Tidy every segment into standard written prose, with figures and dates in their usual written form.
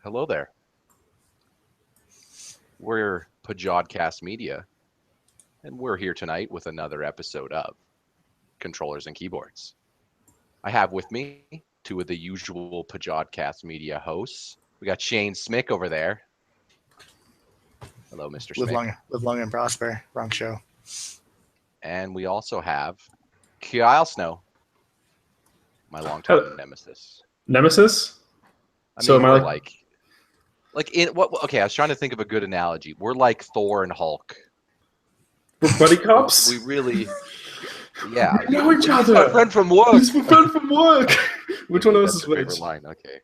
Hello there. We're Pajodcast Media, and we're here tonight with another episode of Controllers and Keyboards. I have with me two of the usual Pajodcast Media hosts. We got Shane Smick over there. Hello, Mr. Smick. Live long and prosper. Wrong show. And we also have Kyle Snow, my longtime nemesis. Nemesis? I mean, so am I like in what? Okay, I was trying to think of a good analogy. We're like Thor and Hulk. We're buddy cops. We really, yeah. We know each other. My friend from work. He's my friend from work. Which one of us is which? favorite Line? Okay.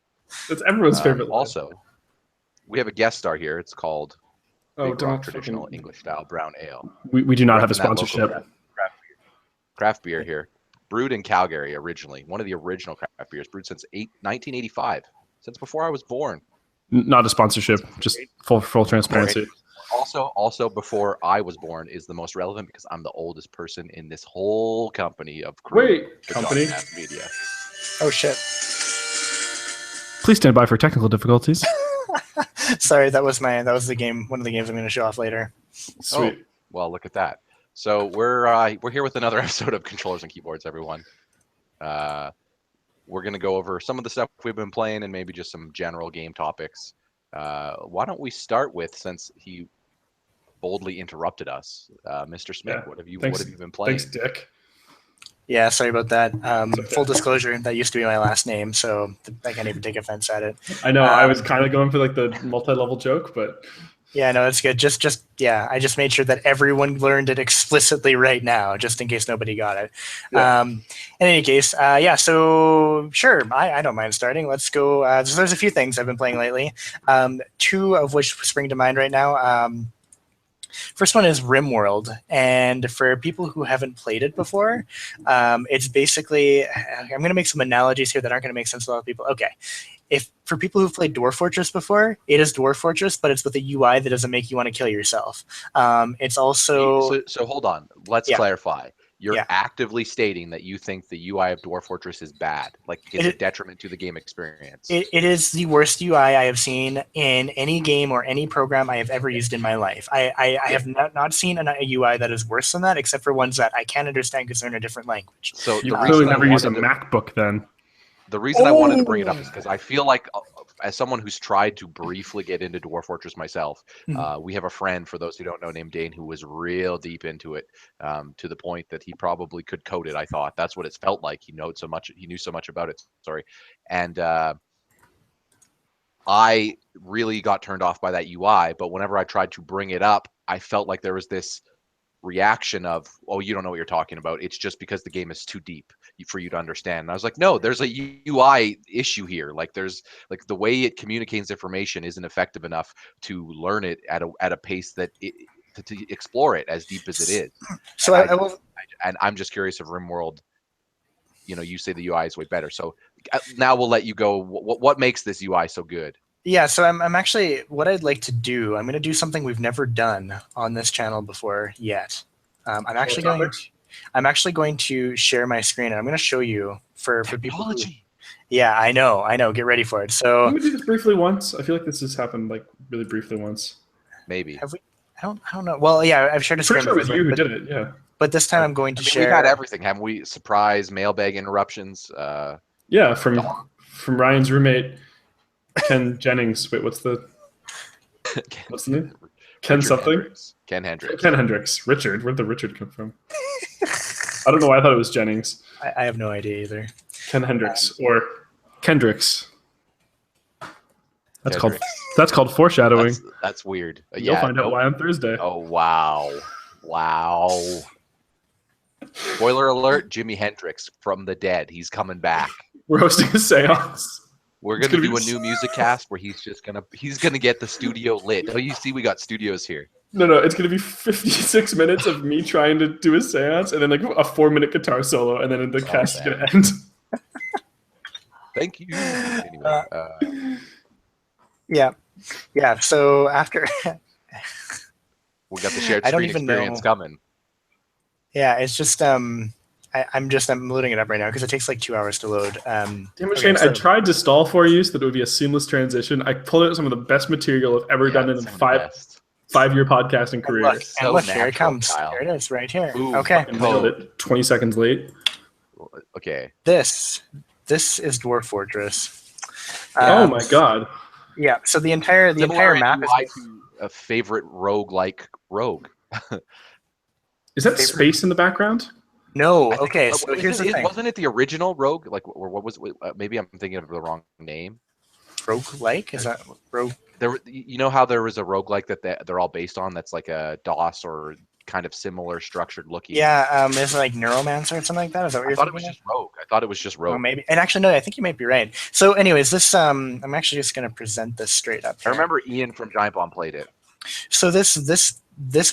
That's everyone's favorite line. Also, we have a guest star here. It's called don't traditional English style brown ale. We do not have a sponsorship. Craft beer here, brewed in Calgary originally. One of the original craft beers, brewed since 1985, since before I was born. Not a sponsorship, just full transparency. Also before I was born is the most relevant because I'm the oldest person in this whole company of company media. Oh shit! Please stand by for technical difficulties. Sorry, that was the game. One of the games I'm going to show off later. Sweet. Oh, well, look at that. So we're here with another episode of Controllers and Keyboards, everyone. We're going to go over some of the stuff we've been playing and maybe just some general game topics. Why don't we start with, since he boldly interrupted us, Mr. Smith, Yeah. what have you been playing? Thanks, Dick. Yeah, sorry about that. Full disclosure, that used to be my last name, so I can't even take offense at it. I know, I was kind of going for like the multi-level joke, but... Yeah, no, it's good. I just made sure that everyone learned it explicitly right now, just in case nobody got it. Yeah. In any case, so sure, I don't mind starting. Let's go. So there's a few things I've been playing lately, two of which spring to mind right now. First one is RimWorld, and for people who haven't played it before, it's basically, I'm going to make some analogies here that aren't going to make sense to a lot of people. Okay. If for people who've played Dwarf Fortress before, it is Dwarf Fortress, but it's with a UI that doesn't make you want to kill yourself. It's also... So hold on. Let's clarify. You're actively stating that you think the UI of Dwarf Fortress is bad, like it's a detriment to the game experience. It is the worst UI I have seen in any game or any program I have ever used in my life. I have not seen a UI that is worse than that, except for ones that I can't understand because they're in a different language. So you clearly never used a MacBook then. The reason I wanted to bring it up is because I feel like, as someone who's tried to briefly get into Dwarf Fortress myself, we have a friend, for those who don't know, named Dane, who was real deep into it, to the point that he probably could code it. I thought that's what it felt like. He knew so much about it. Sorry, and I really got turned off by that UI. But whenever I tried to bring it up, I felt like there was this reaction of, oh, you don't know what you're talking about. It's just because the game is too deep for you to understand. And I was like, no, there's a UI issue here. Like there's like the way it communicates information isn't effective enough to learn it at a pace that to explore it as deep as it is. So and I'm just curious if RimWorld, you say the UI is way better. So now we'll let you go. What makes this UI so good? Yeah, so I'm actually, what I'd like to do, I'm going to do something we've never done on this channel before yet. I'm actually going to share my screen, and I'm going to show you for people who, yeah, I know. Get ready for it. So can we do this briefly once? I feel like this has happened like really briefly once. Maybe. Have we? I don't know. Well, yeah, I've shared a screen. Sure, it was you who did it. Yeah. But this time I'm going to share. We've had everything, haven't we? Surprise mailbag interruptions. Yeah, from Ryan's roommate. Ken Jennings. Wait, what's the name? Ken something? Hendricks. Ken Hendricks. Ken Hendricks. Richard. Where'd the Richard come from? I don't know why I thought it was Jennings. I have no idea either. Ken Hendricks or Kendricks. That's called foreshadowing. That's weird. You'll find out why on Thursday. Oh wow. Spoiler alert, Jimi Hendrix from the dead. He's coming back. We're hosting a seance. We're gonna do a new music cast where he's gonna get the studio lit. Oh, you see, we got studios here. No, it's gonna be 56 minutes of me trying to do a seance, and then like a 4-minute guitar solo, and then the cast is gonna end. Thank you. Anyway, yeah. So after we got the shared screen experience coming. Yeah, it's just I'm loading it up right now because it takes like 2 hours to load. Damn it, okay, Shane, so- I tried to stall for you so that it would be a seamless transition. I pulled out some of the best material I've ever done in a some of the best. 5-year podcasting career. Look, So and look, here it natural, comes. Kyle. Here it is, right here. Ooh, okay. I nailed it. 20 seconds late. Okay. This is Dwarf Fortress. Oh my god. Yeah. So the entire Similar map UI is to a favorite rogue-like rogue. Is that space in the background? no. I think- Okay. So here's the thing. Wasn't it the original rogue? Like, or what was it? Maybe I'm thinking of the wrong name. Rogue-like? Is that rogue? You know how there was a roguelike that they're all based on? That's like a DOS or kind of similar structured looking. Yeah. Is it like Neuromancer or something like that? Is that what I you're thought it thinking was of? just rogue. I thought it was just rogue. Oh, maybe. And actually, no. I think you might be right. So, anyways, this I'm actually just gonna present this straight up. I here. remember Ian from Giant Bomb played it. So this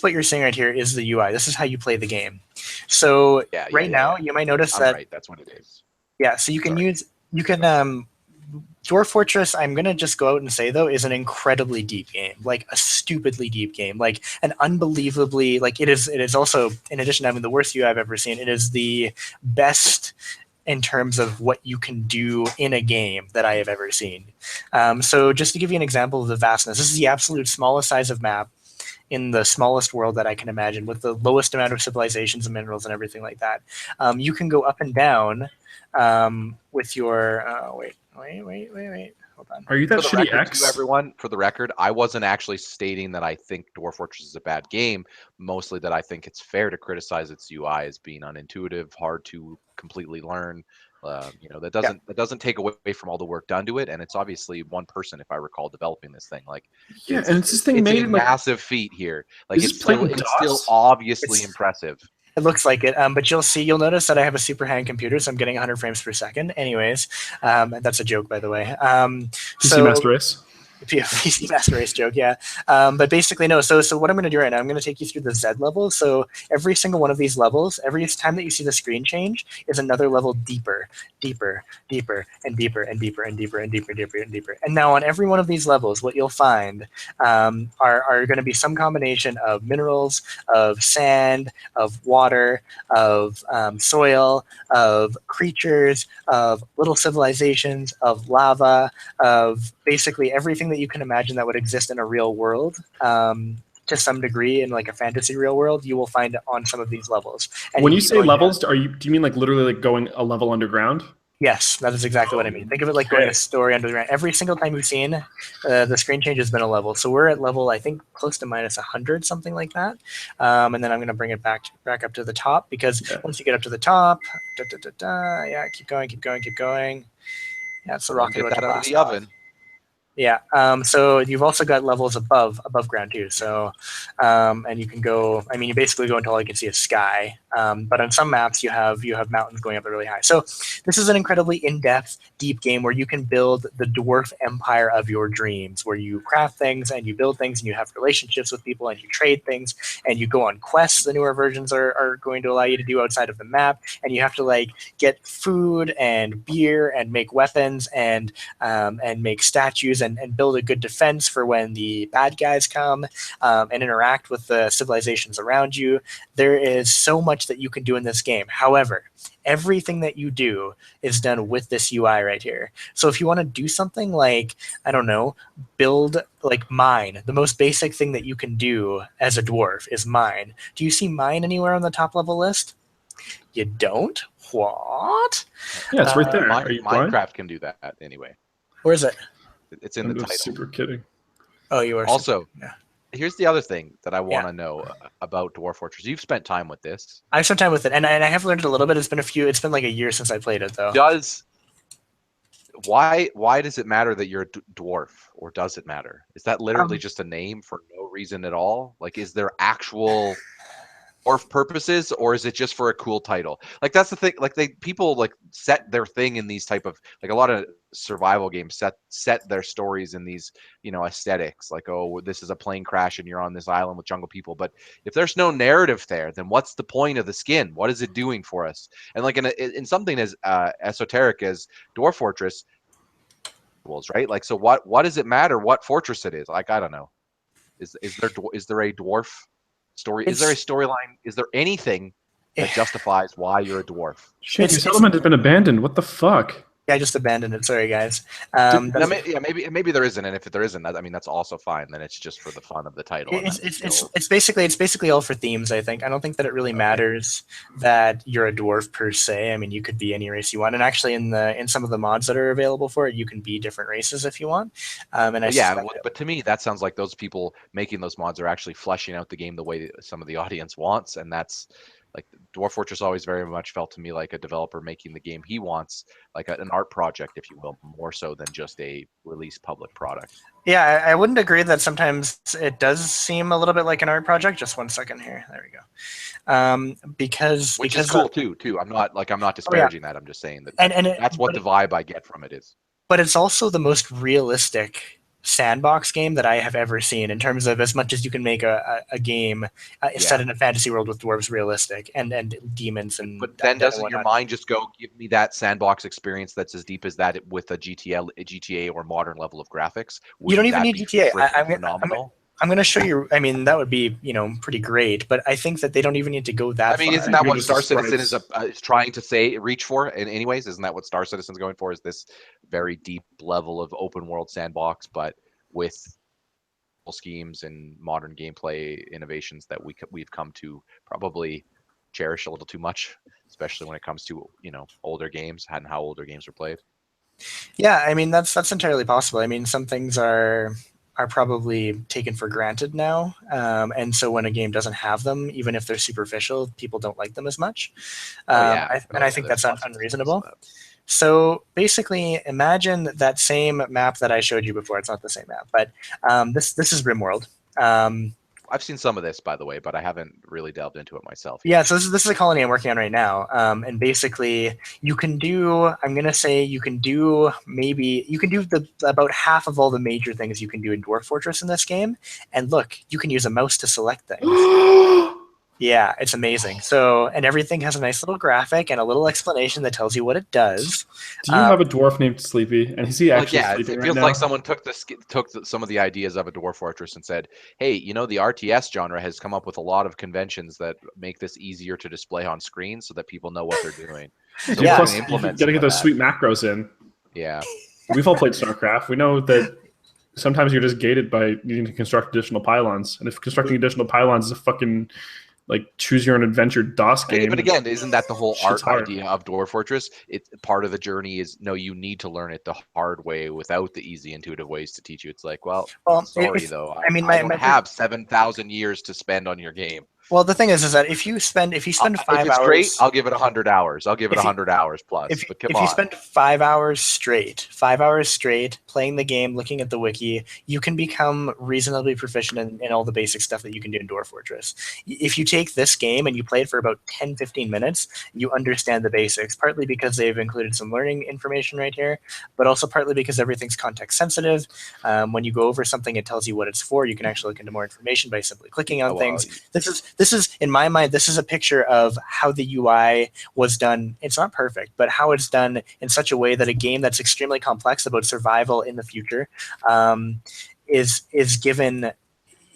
what you're seeing right here is the UI. This is how you play the game. So right now you might notice that right, that's what it is. Yeah, so you can Dwarf Fortress, I'm gonna just go out and say though, is an incredibly deep game, like a stupidly deep game, like an unbelievably it is also, in addition to having the worst UI I've ever seen, it is the best in terms of what you can do in a game that I have ever seen. So just to give you an example of the vastness, this is the absolute smallest size of map in the smallest world that I can imagine, with the lowest amount of civilizations and minerals and everything like that. You can go up and down with your wait. Hold on. Are you that shitty X? To everyone, for the record, I wasn't actually stating that I think Dwarf Fortress is a bad game. Mostly that I think it's fair to criticize its UI as being unintuitive, hard to completely learn. That doesn't take away from all the work done to it, and it's obviously one person, if I recall, developing this thing. It's this thing made a massive feat here. Like it's still obviously impressive. It looks like it, but you'll notice that I have a super high-end computer, so I'm getting 100 frames per second. Anyways, that's a joke, by the way. PC Master Race. PC Master Race joke, yeah. But basically, no. So what I'm going to do right now, I'm going to take you through the Z level. So every single one of these levels, every time that you see the screen change, is another level deeper, deeper, deeper, and deeper, and deeper, and deeper, and deeper, deeper, and deeper. And now on every one of these levels, what you'll find are going to be some combination of minerals, of sand, of water, of soil, of creatures, of little civilizations, of lava, of basically everything that you can imagine that would exist in a real world, to some degree, in like a fantasy real world, you will find on some of these levels. And when you say levels, do you mean like literally like going a level underground? Yes, that is exactly what I mean. Think of it like going a story underground. Every single time you've seen the screen change has been a level. So we're at level, I think, close to minus 100, something like that. And then I'm going to bring it back up to the top, because once you get up to the top, keep going, keep going, keep going. Yeah, it's the rocket Get about that to out of blast the off. oven. Yeah. So you've also got levels above ground too. So, and you can go. I mean, you basically go until all you can see is sky. But on some maps, you have mountains going up really high. So this is an incredibly in-depth, deep game where you can build the dwarf empire of your dreams, where you craft things and you build things and you have relationships with people and you trade things and you go on quests. The newer versions are going to allow you to do outside of the map, and you have to get food and beer and make weapons and make statues and build a good defense for when the bad guys come, and interact with the civilizations around you. There is so much that you can do in this game. However, everything that you do is done with this UI right here. So if you want to do something like, I don't know, build mine, the most basic thing that you can do as a dwarf is mine. Do you see mine anywhere on the top level list? You don't? What? Yeah, it's right there. Are you blind? Minecraft can do that anyway. Where is it? It's in the title. Super kidding. Oh, you are. Also, yeah. Here's the other thing that I want to know about Dwarf Fortress. You've spent time with this. I've spent time with it, and I have learned it a little bit. It's been like a year since I played it, though. Why does it matter that you're a dwarf, or does it matter? Is that literally just a name for no reason at all? Is there actual dwarf purposes, or is it just for a cool title? That's the thing. People set their thing in these type of a lot of survival games set their stories in these aesthetics. Oh, this is a plane crash and you're on this island with jungle people. But if there's no narrative there, then what's the point of the skin? What is it doing for us? And in something as esoteric as Dwarf Fortress, right? So what does it matter what fortress it is? I don't know. Is there a dwarf story? Is there a storyline? Is there anything that justifies why you're a dwarf. Shit, your settlement has been abandoned. What the fuck? Yeah, I just abandoned it. Sorry, guys. Maybe there isn't, and if there isn't, I mean that's also fine. Then it's just for the fun of the title. It's basically all for themes. I think. I don't think that it really matters that you're a dwarf per se. I mean, you could be any race you want, and actually, in some of the mods that are available for it, you can be different races if you want. But to me, that sounds like those people making those mods are actually fleshing out the game the way some of the audience wants, and that's. Like Dwarf Fortress always very much felt to me like a developer making the game he wants, like an art project, if you will, more so than just a release public product. Yeah, I wouldn't agree that sometimes it does seem a little bit like an art project. Just 1 second here. There we go. Because is cool too. I'm not disparaging that. I'm just saying that that's what the vibe I get from it is. But it's also the most realistic sandbox game that I have ever seen in terms of as much as you can make a game set in a fantasy world with dwarves realistic and demons and. But then doesn't your mind just go, give me that sandbox experience that's as deep as that with a GTA or modern level of graphics? You don't even need GTA. Phenomenal. I'm going to show you. I mean, that would be pretty great, but I think that they don't even need to go that. I mean, far. Isn't that what Star Citizen is trying to reach for? In anyways, isn't that what Star Citizen's going for? Is this very deep level of open world sandbox, but with schemes and modern gameplay innovations that we've come to probably cherish a little too much, especially when it comes to older games and how older games are played. Yeah, I mean that's entirely possible. I mean, some things are probably taken for granted now. And so when a game doesn't have them, even if they're superficial, people don't like them as much. I think that's unreasonable. So basically, imagine that same map that I showed you before. It's not the same map, but this is RimWorld. I've seen some of this, by the way, but I haven't really delved into it myself yet. Yeah, so this is a colony I'm working on right now. And basically, you can do about half of all the major things you can do in Dwarf Fortress in this game. And look, you can use a mouse to select things. Yeah, it's amazing. So, and everything has a nice little graphic and a little explanation that tells you what it does. Do you have a dwarf named Sleepy? And is he actually sleeping it feels like someone took some of the ideas of a Dwarf Fortress and said, hey, the RTS genre has come up with a lot of conventions that make this easier to display on screen so that people know what they're doing. So plus, you gotta get those sweet macros in. Yeah. We've all played StarCraft. We know that sometimes you're just gated by needing to construct additional pylons. And if constructing additional pylons is a fucking choose your own adventure DOS game. But again, isn't that the whole art idea of Dwarf Fortress? It's part of the journey is you need to learn it the hard way without the easy intuitive ways to teach you. It's like, well sorry though. I don't have 7,000 years to spend on your game. Well, the thing is that if you spend 5 hours straight, I'll give it 100 hours. I'll give it 100 hours plus. If you spend 5 hours straight playing the game, looking at the wiki, you can become reasonably proficient in all the basic stuff that you can do in Dwarf Fortress. If you take this game and you play it for about 10-15 minutes, you understand the basics, partly because they've included some learning information right here, but also partly because everything's context sensitive. When you go over something, it tells you what it's for. You can actually look into more information by simply clicking on things. This is, in my mind, this is a picture of how the UI was done. It's not perfect, but how it's done in such a way that a game that's extremely complex about survival in the future is given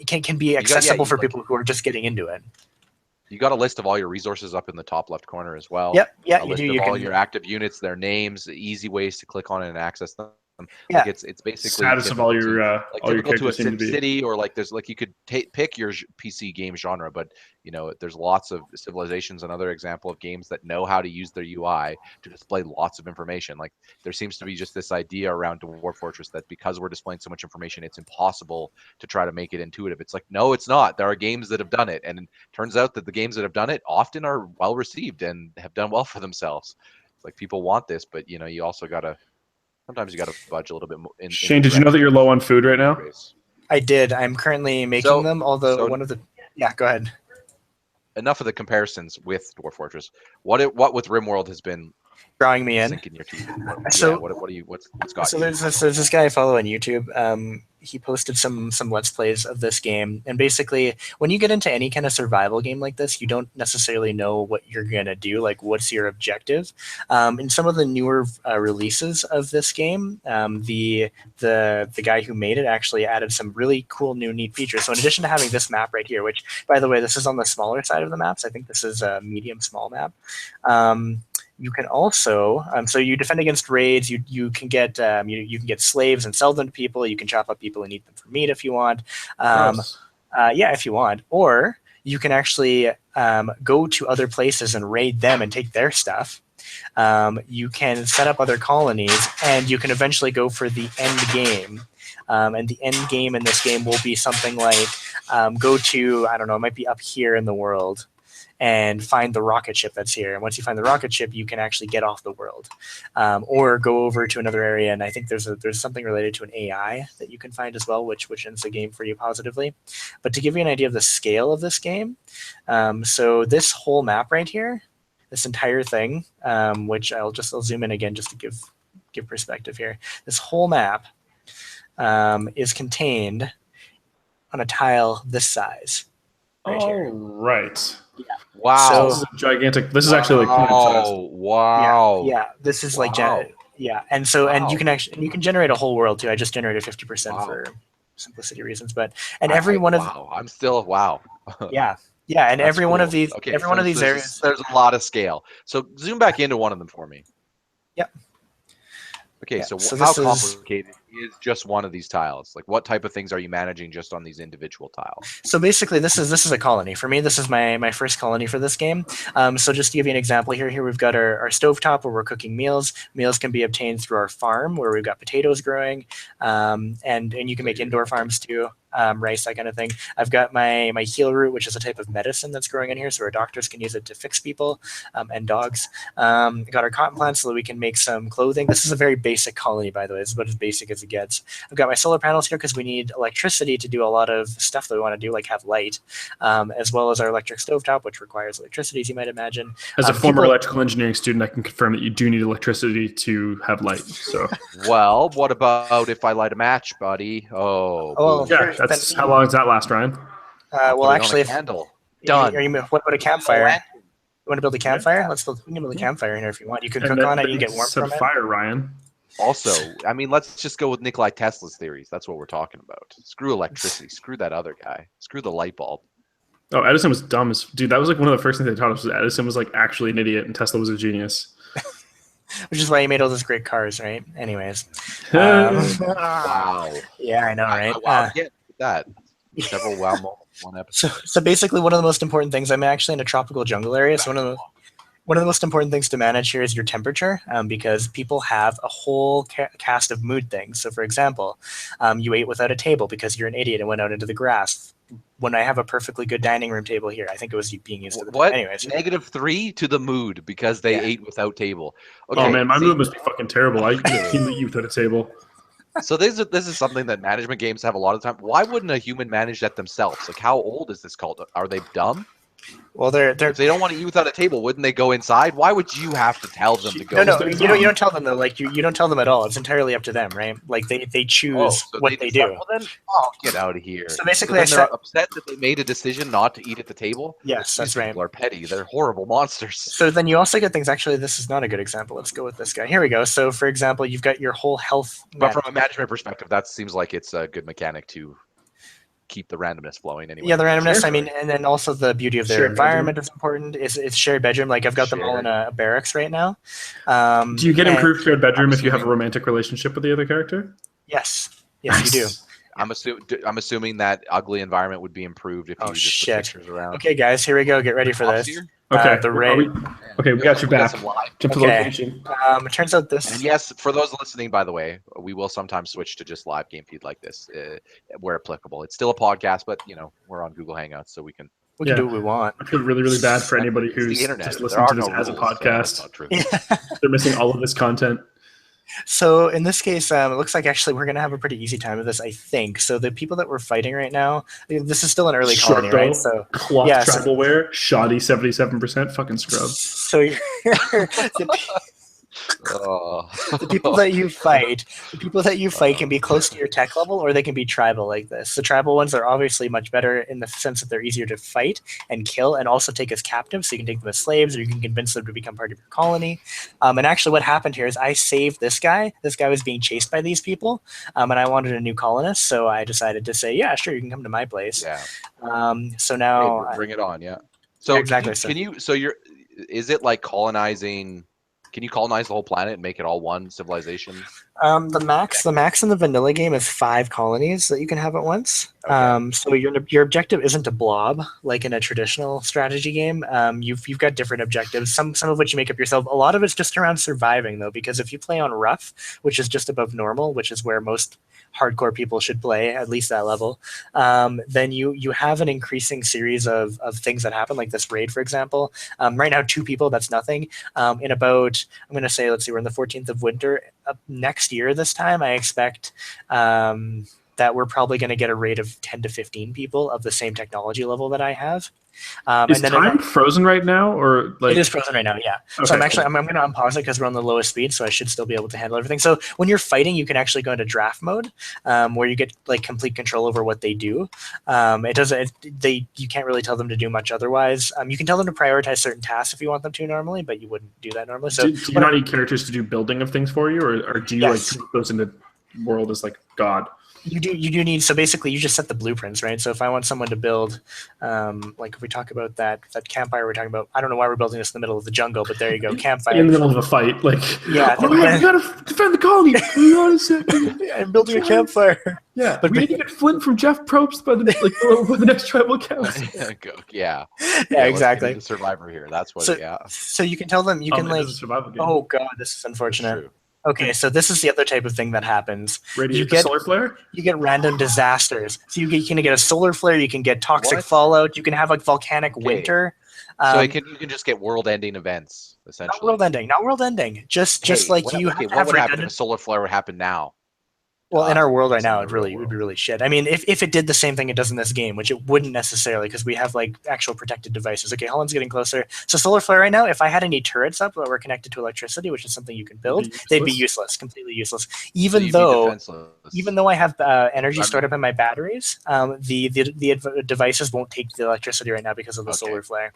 can be accessible for people who are just getting into it. You got a list of all your resources up in the top left corner as well. Yep. Yeah, a list of all your active units, their names, easy ways to click on it and access them. Yeah. It's basically status of all your to a Sim City, or there's you could pick your PC game genre, but there's lots of Civilizations, another example of games that know how to use their UI to display lots of information. Like there seems to be just this idea around Dwarf Fortress that because we're displaying so much information, it's impossible to try to make it intuitive. It's like, no, it's not. There are games that have done it, and it turns out that the games that have done it often are well received and have done well for themselves. Like people want this, but you also sometimes you got to budge a little bit more. Shane, did you know that you're low on food right now? I did. I'm currently making them, although one of the... Yeah, go ahead. Enough of the comparisons with Dwarf Fortress. What with RimWorld has been drawing me in? Sinking your teeth. What's got so there's this guy I follow on YouTube. he posted some Let's Plays of this game. And basically, when you get into any kind of survival game like this, you don't necessarily know what you're gonna do. Like, what's your objective? In some of the newer releases of this game, the guy who made it actually added some really cool new neat features. So in addition to having this map right here, which by the way, this is on the smaller side of the maps. I think this is a medium small map. You can also, so you defend against raids. You can get you can get slaves and sell them to people. You can chop up people and eat them for meat if you want. Yeah, if you want. Or you can actually go to other places and raid them and take their stuff. You can set up other colonies, and you can eventually go for the end game. And the end game in this game will be something like go to, I don't know, it might be up here in the world, and find the rocket ship that's here. And once you find the rocket ship, you can actually get off the world, or go over to another area. And I think there's something related to an AI that you can find as well, which ends the game for you positively. But to give you an idea of the scale of this game, so this whole map right here, this entire thing, which I'll zoom in again just to give perspective here. This whole map is contained on a tile this size. Here. Right. Yeah. Wow. So, this is gigantic. This is actually like wow. Yeah. This is like yeah. And so and you can generate a whole world too. I just generated 50% for simplicity reasons, but every one of I'm still wow. Yeah. And every one of these one of these areas there's a lot of scale. So zoom back into one of them for me. Yep. Okay, Yeah, so so how this is- complicated is just one of these tiles? Like, what type of things are you managing just on these individual tiles? So basically, this is a colony. For me, this is my first colony for this game. So just to give you an example here we've got our stovetop where we're cooking meals. Meals can be obtained through our farm where we've got potatoes growing, and you can make indoor farms too. Rice, that kind of thing. I've got my heal root, which is a type of medicine that's growing in here, so our doctors can use it to fix people and dogs. Got our cotton plants so that we can make some clothing. This is a very basic colony, by the way. It's about as basic as it gets. I've got my solar panels here because we need electricity to do a lot of stuff that we want to do, like have light, as well as our electric stovetop, which requires electricity, as you might imagine. As a former electrical engineering student, I can confirm that you do need electricity to have light. So, well, what about if I light a match, buddy? Oh, yeah. That's how long does that last, Ryan? Well, actually, candle. Done. What about a campfire? You want to build a campfire? We can build a campfire in here if you want. You can cook on it. You can get warm from it. Fire, Ryan. Also, I mean, let's just go with Nikolai Tesla's theories. That's what we're talking about. Screw electricity. Screw that other guy. Screw the light bulb. Oh, Edison was dumb as dude. That was like one of the first things they taught us. Was Edison was like actually an idiot, and Tesla was a genius. Which is why he made all those great cars, right? Anyways. Wow. Yeah, I know, right? Wow. Yeah, that. Several wow moments, one episode. So basically, one of the most important things. I'm actually in a tropical jungle area, so one of the most important things to manage here is your temperature, because people have a whole cast of mood things. So, for example, you ate without a table because you're an idiot and went out into the grass. When I have a perfectly good dining room table here, I think it was being used. What? Anyways, -3 to the mood because they ate without table. Okay, oh man, my mood must be fucking terrible. I can't eat without a table. So this is something that management games have a lot of time. Why wouldn't a human manage that themselves? Like, how old is this called? Are they dumb? Well, they're if they don't want to eat without a table, wouldn't they go inside? Why would you have to tell them to go? No, you don't tell them though. Like you don't tell them at all. It's entirely up to them, right? Like they choose what they do. Well then, get out of here. So basically, they're upset that they made a decision not to eat at the table. Yes, that's right. People are petty. They're horrible monsters. So then you also get things. Actually, this is not a good example. Let's go with this guy. Here we go. So for example, you've got your whole health. But from a management perspective, that seems like it's a good mechanic to keep the randomness flowing anyway. Yeah, the randomness. Sure. I mean, and then also the beauty of their environment is important. It's shared bedroom. Like I've got them all in a barracks right now. Do you get improved shared bedroom if you have a romantic relationship with the other character? Yes, you do. I'm assuming that ugly environment would be improved if you just put pictures around. Okay, guys, here we go. Get ready for this. Okay, we got your back. Jump to location. It turns out this. And yes, for those listening, by the way, we will sometimes switch to just live game feed like this, where applicable. It's still a podcast, but we're on Google Hangouts, so we can do what we want. I feel really, really bad for anybody who's just listening to this as a podcast. They're missing all of this content. So in this case, it looks like actually we're going to have a pretty easy time with this, I think. So the people that we're fighting right now, this is still an early colony, right? So travel wear, shoddy 77%, fucking scrub. So Oh. The people that you fight can be close to your tech level, or they can be tribal like this. The tribal ones are obviously much better in the sense that they're easier to fight and kill, and also take as captives. So you can take them as slaves, or you can convince them to become part of your colony. And actually, what happened here is I saved this guy. This guy was being chased by these people, and I wanted a new colonist, so I decided to say, yeah, sure, you can come to my place. Yeah. So now, Hey, bring it on. Yeah. So yeah, exactly. Can you? So you're. Is it like colonizing? Can you colonize the whole planet and make it all one civilization? The max in the vanilla game is 5 colonies that you can have at once. Okay. So your objective isn't a blob like in a traditional strategy game. You've got different objectives. Some of which you make up yourself. A lot of it's just around surviving though, because if you play on rough, which is just above normal, which is where most hardcore people should play, at least that level, then you have an increasing series of things that happen, like this raid, for example. Right now, 2 people, that's nothing. In about, I'm going to say, let's see, we're in the 14th of winter. Next year, this time, I expect that we're probably going to get a rate of 10 to 15 people of the same technology level that I have. Is time frozen right now, or like it is frozen right now? Yeah. Okay, so I'm going to unpause it because we're on the lowest speed, so I should still be able to handle everything. So when you're fighting, you can actually go into draft mode, where you get like complete control over what they do. You can't really tell them to do much otherwise. You can tell them to prioritize certain tasks if you want them to normally, but you wouldn't do that normally. So do you not need characters to do building of things for you, or do you Yes. like put those into world as like God? You do need, so basically you just set the blueprints, right? So if I want someone to build, like if we talk about that campfire we're talking about, I don't know why we're building this in the middle of the jungle, but there you go, campfire. In the middle of a fight, like, Yeah, oh man, we gotta defend the colony. Hang on a second. I'm building a campfire. Yeah, But we need to get Flint from Jeff Probst by the next tribal council. Yeah. Yeah, exactly. The survivor here. That's what. So, yeah. so you can tell them, you can Man, like, this is a survival game. oh god, this is unfortunate. Okay, so this is the other type of thing that happens. Solar flare? You get random disasters. So you can get a solar flare, you can get toxic What? fallout, you can have like volcanic winter. So you can just get world-ending events essentially. Not world ending. Just like what, you okay, have to what have would happen if redundant. a solar flare would happen now? Well, in our world right It's now, not it a real would be world. really shit. I mean, if it did the same thing it does in this game, which it wouldn't necessarily, because we have like actual protected devices. Okay, Holland's getting closer. So solar flare right now, if I had any turrets up that were connected to electricity, which is something you can build, they'd be useless, completely useless. Even though I have energy stored up in my batteries, the devices won't take the electricity right now because of the solar flare.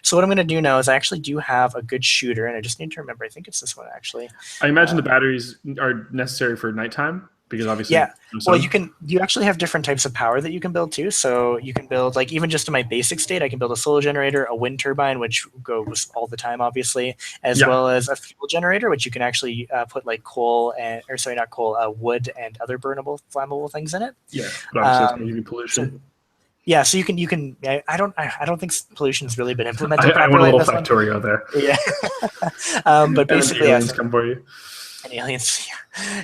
So what I'm going to do now is I actually do have a good shooter, and I just need to remember. I think it's this one actually. I imagine the batteries are necessary for nighttime. Because obviously, yeah. Well, you actually have different types of power that you can build too. So you can build, like, even just in my basic state, I can build a solar generator, a wind turbine, which goes all the time, obviously, as well as a fuel generator, which you can actually put like wood and other burnable, flammable things in it. Yeah, but obviously it's going to give you pollution. Yeah, so you can. I don't think pollution's really been implemented. I want a little Factorio there. Yeah, but basically, aliens come for you. And aliens,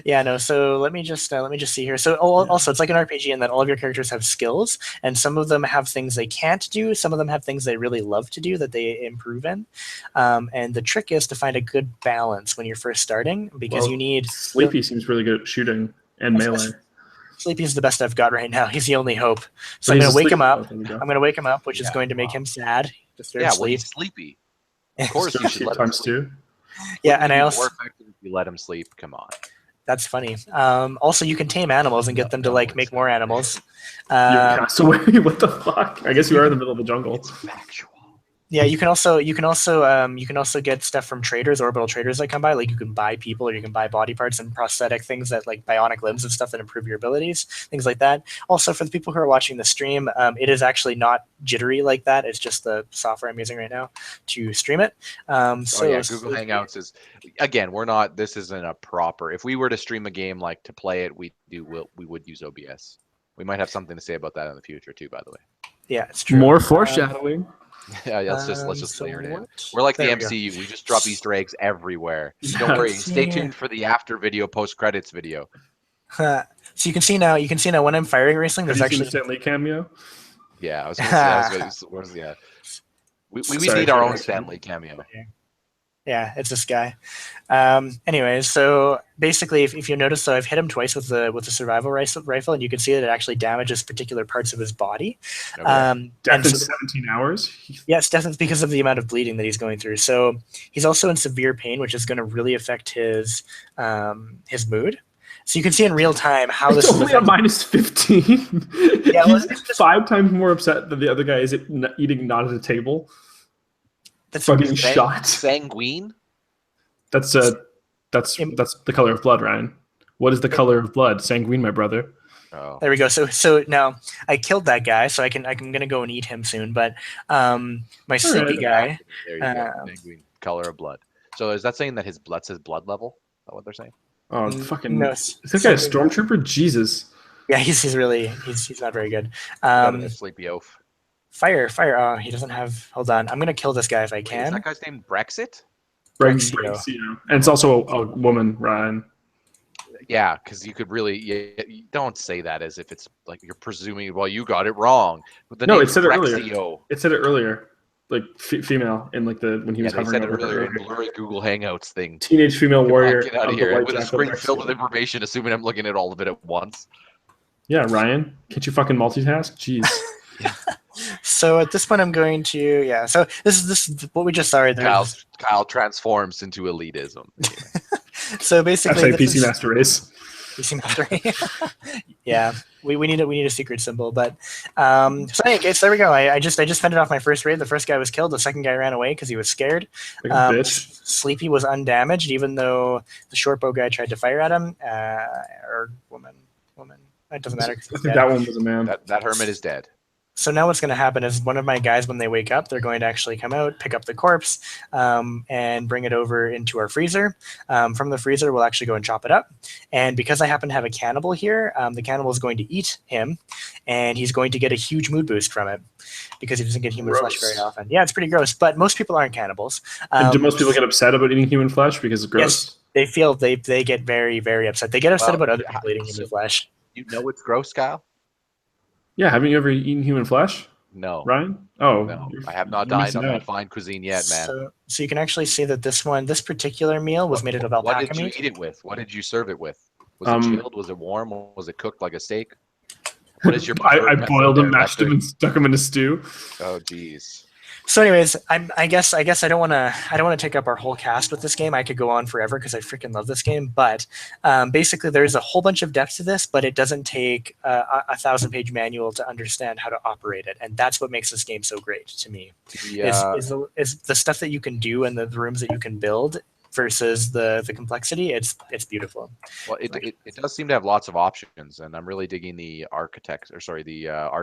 yeah, no. So let me just see here. So also, it's like an RPG in that all of your characters have skills, and some of them have things they can't do. Some of them have things they really love to do that they improve in. And the trick is to find a good balance when you're first starting, because you need. Sleepy seems really good at shooting and melee. Sleepy is the best I've got right now. He's the only hope. So I'm going to wake him up. I'm going to wake him up, which is going to make him sad. Well, he's sleepy. Of course, you should let him sleep. Yeah, and I also more effective if you let him sleep. Come on. That's funny. Also, you can tame animals and get them to like make more animals. Castaway? What the fuck? I guess you are in the middle of the jungle. It's factual. Yeah, you can also get stuff from traders, orbital traders that come by. Like you can buy people, or you can buy body parts and prosthetic things that like bionic limbs and stuff that improve your abilities, things like that. Also, for the people who are watching the stream, it is actually not jittery like that. It's just the software I'm using right now to stream it. Google Hangouts is, again, we're not. This isn't a proper. If we were to stream a game like to play it, we would use OBS. We might have something to say about that in the future too. By the way. Yeah, it's true. More foreshadowing. Yeah, let's just layer it in. We're like the MCU. We just drop Easter eggs everywhere. Don't worry. Stay tuned for the after video, post credits video. So you can see now. When I'm firing recently, there's actually a Stan Lee cameo. Yeah, I was going to say. We need our own Stan Lee cameo. Yeah, it's this guy. Anyways, so basically, if you notice, though, I've hit him twice with the survival rifle, and you can see that it actually damages particular parts of his body. Okay. Death And in so, 17 hours? yes, definitely because of the amount of bleeding that he's going through. So he's also in severe pain, which is going to really affect his mood. So you can see in real time how It's this is only a affecting. minus 15. Yeah, well, He's it's just, 5 times more upset than the other guy is eating not at a table. that's Fucking shot. Sanguine? That's the color of blood, Ryan. What is the color of blood? Sanguine, my brother. Oh. There we go. So now I killed that guy, so I'm gonna go and eat him soon. But my sleepy guy. There you go. Sanguine, color of blood. So is that saying that his blood says blood level? Is that what they're saying? Oh, fucking! No, Is this guy a stormtrooper? Jesus. Yeah, he's not very good. Sleepy oaf. Fire! Oh, he doesn't have. Hold on, I'm gonna kill this guy if I can. Is that guy's name Brexit? Brexio. And it's also a woman, Ryan. Yeah, because you could really you don't say that as if it's like you're presuming. Well, you got it wrong. But No, it said it Brexio. earlier. It said it earlier, like female in like when he was they hovering said it over earlier her. in blurry Google Hangouts thing. Teenage female warrior. Get out of here with a screen filled with information, assuming I'm looking at all of it at once. Yeah, Ryan, can't you fucking multitask? Jeez. So at this point, I'm going to So this is what we just saw right there. Kyle transforms into elitism. So basically, PC Master Race. PC Master Race. Yeah, we need a secret symbol, but so anyway, so there we go. I just fended off my first raid. The first guy was killed. The second guy ran away because he was scared. Like a bitch. Sleepy was undamaged, even though the short bow guy tried to fire at him. Or woman. It doesn't matter. I think that one was a man. That hermit is dead. So now what's going to happen is one of my guys, when they wake up, they're going to actually come out, pick up the corpse, and bring it over into our freezer. From the freezer, we'll actually go and chop it up. And because I happen to have a cannibal here, the cannibal is going to eat him, and he's going to get a huge mood boost from it because he doesn't get human flesh very often. Yeah, it's pretty gross, but most people aren't cannibals. Do most people get upset about eating human flesh because it's gross? Yes, they feel they get very, very upset. They get upset about other people eating human flesh. You know it's gross, Kyle? Yeah, haven't you ever eaten human flesh? No. Ryan? Oh. No, I have not dined on that fine cuisine yet, man. So you can actually see that this particular meal was made out of alpaca meat. What did you eat it with? What did you serve it with? Was it chilled? Was it warm? Was it cooked like a steak? What is your I boiled them, mashed them, and stuck them in a stew. Oh, geez. So, anyways, I guess I don't want to take up our whole cast with this game. I could go on forever because I freaking love this game. But basically, there's a whole bunch of depth to this, but it doesn't take a 1,000-page manual to understand how to operate it, and that's what makes this game so great to me. Is the stuff that you can do and the rooms that you can build versus the complexity. It's beautiful. Well, it does seem to have lots of options, and I'm really digging the art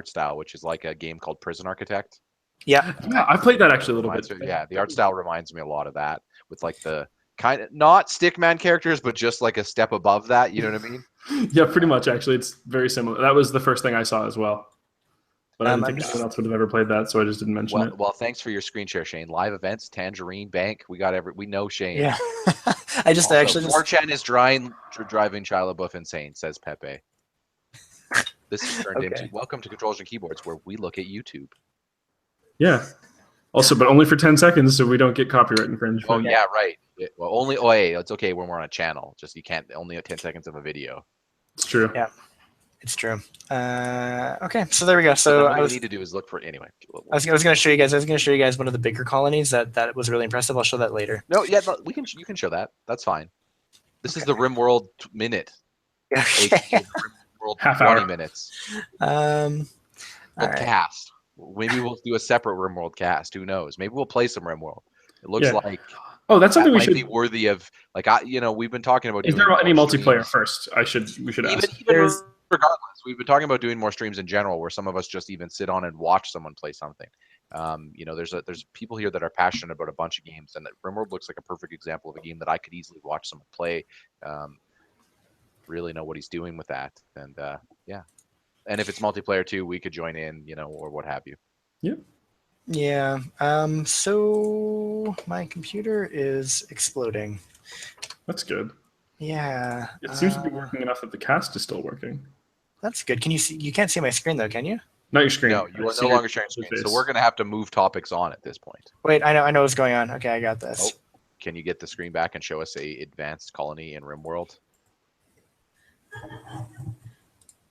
style, which is like a game called Prison Architect. Yeah, I played that actually a little bit. Yeah, the art style reminds me a lot of that, with like the kind of not stickman characters, but just like a step above that. You know what I mean? Yeah, pretty much. Actually, it's very similar. That was the first thing I saw as well. But I didn't think anyone else would have ever played that, so I just didn't mention it. Well, thanks for your screen share, Shane. Live events, Tangerine Bank. We know Shane. Yeah. I just 4chan is driving Shia LaBeouf insane, says Pepe. This is turned into Welcome to Controls and Keyboards, where we look at YouTube. Yeah. Also, but only for 10 seconds, so we don't get copyright infringement. Oh yeah, right. It's okay when we're on a channel. Just you can't only 10 seconds of a video. It's true. Yeah, it's true. Okay, so there we go. So what we need to do is look for anyway. I was going to show you guys. One of the bigger colonies that was really impressive. I'll show that later. No, yeah, you can show that. That's fine. This is the RimWorld minute. Okay. RimWorld Half 20 hour. minutes. Right. Cast. Maybe we'll do a separate RimWorld cast. Who knows? Maybe we'll play some RimWorld. It looks like that's something we might should be worthy of. Like we've been talking about. Is there any multiplayer first? We should ask. Even regardless, we've been talking about doing more streams in general, where some of us just even sit on and watch someone play something. There's people here that are passionate about a bunch of games, and RimWorld looks like a perfect example of a game that I could easily watch someone play. Really know what he's doing with that, and yeah. And if it's multiplayer too, we could join in, or what have you. Yeah. Yeah. So my computer is exploding. That's good. Yeah. It seems to be working enough that the cast is still working. That's good. Can you see? You can't see my screen though, can you? Not your screen. No, you are no longer sharing screen. So we're going to have to move topics on at this point. Wait, I know what's going on. Okay, I got this. Can you get the screen back and show us a advanced colony in RimWorld?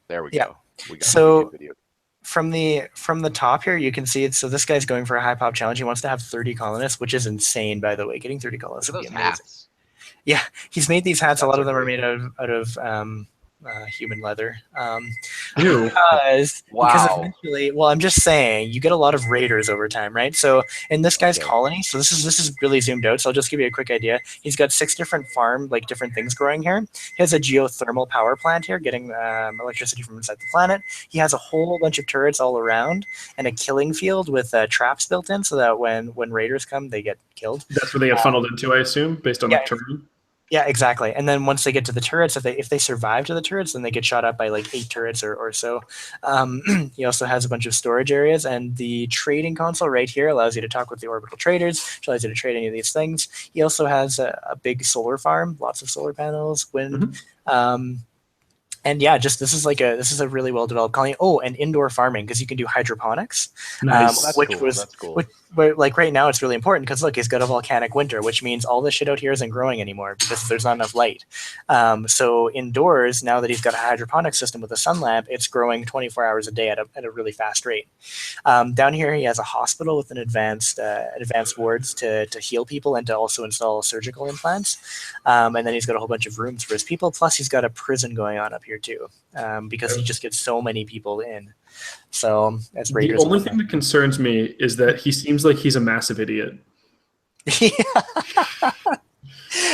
There we go. We got So a video. from the top here, you can see it. So this guy's going for a high pop challenge. He wants to have 30 colonists, which is insane, by the way. Getting 30 colonists Look would at be those amazing. hats. Yeah, he's made these hats. A lot of them are great. made out of human leather. Ew. Because Wow. eventually, well, I'm just saying, you get a lot of raiders over time, right? So in this guy's Okay. colony, so this is really zoomed out. So I'll just give you a quick idea. He's got 6 different different things growing here. He has a geothermal power plant here, getting electricity from inside the planet. He has a whole bunch of turrets all around, and a killing field with traps built in, so that when raiders come, they get killed. That's where they get funneled into, I assume, based on yeah. like terrain. Yeah, exactly. And then once they get to the turrets, if they survive to the turrets, then they get shot up by like 8 turrets or so. He also has a bunch of storage areas, and the trading console right here allows you to talk with the orbital traders, which allows you to trade any of these things. He also has a big solar farm, lots of solar panels, wind. And yeah, just this is a really well developed colony. Oh, and indoor farming, because you can do hydroponics. Nice. That's which cool. was That's cool. which, like right now it's really important because look, he's got a volcanic winter, which means all this shit out here isn't growing anymore because there's not enough light. So indoors, now that he's got a hydroponic system with a sun lamp, it's growing 24 hours a day at a really fast rate. Down here, he has a hospital with an advanced wards to heal people and to also install surgical implants. And then he's got a whole bunch of rooms for his people. Plus, he's got a prison going on up here too, because he just gets so many people in. So as raiders, the only thing that concerns me is that he seems like he's a massive idiot.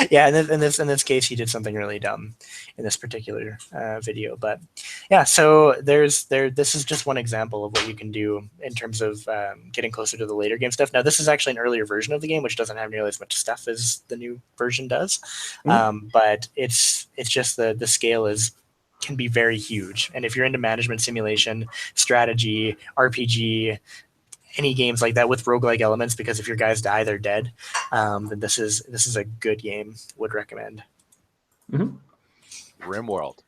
Yeah, in this case, he did something really dumb in this particular video. But yeah, so this is just one example of what you can do in terms of getting closer to the later game stuff. Now, this is actually an earlier version of the game, which doesn't have nearly as much stuff as the new version does. But it's just the scale can be very huge. And if you're into management simulation, strategy, RPG, any games like that with roguelike elements, because if your guys die, they're dead, then this is a good game. Would recommend. RimWorld.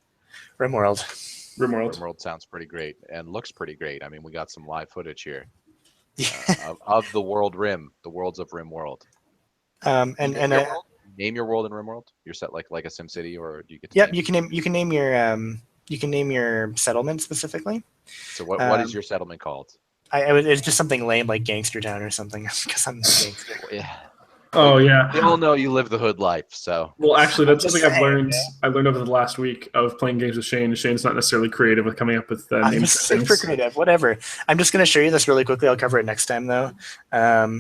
RimWorld Sounds pretty great and looks pretty great. I mean, we got some live footage here of the world Rim, the worlds of RimWorld. Name your world in RimWorld. You're set like a SimCity, or do you get to you can name your settlement specifically. So what is your settlement called? It's just something lame like Gangster Town or something, because I'm a gangster. Yeah. Oh yeah. We all know you live the hood life, so. Well, actually, that's something I've learned. Yeah. I learned over the last week of playing games with Shane. Shane's not necessarily creative with coming up with I'm names. super creative. Whatever. I'm just going to show you this really quickly. I'll cover it next time, though. There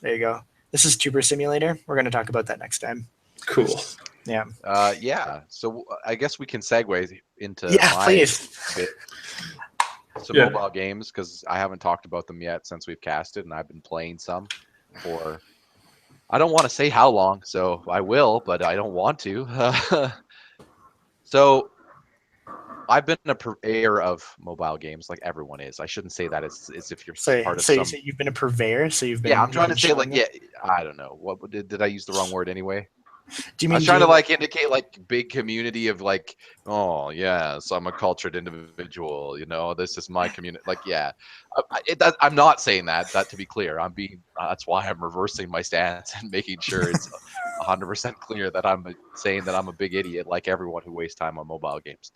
you go. This is Tuber Simulator. We're going to talk about that next time. Cool. Yeah. Yeah. So I guess we can segue into please. Some mobile games, because I haven't talked about them yet since we've casted, and I've been playing some for. I don't want to say how long, so I will, but I don't want to. So I've been a purveyor of mobile games, like everyone is. I shouldn't say that as if you're part of some. You say you've been a purveyor, so you've been. Yeah, I'm trying to say I don't know. What did I use the wrong word anyway? Do you mean I was trying to indicate big community of oh yes, I'm a cultured individual. This is my community. I'm not saying that. That to be clear, that's why I'm reversing my stance and making sure it's 100% clear that I'm saying that I'm a big idiot, like everyone who wastes time on mobile games.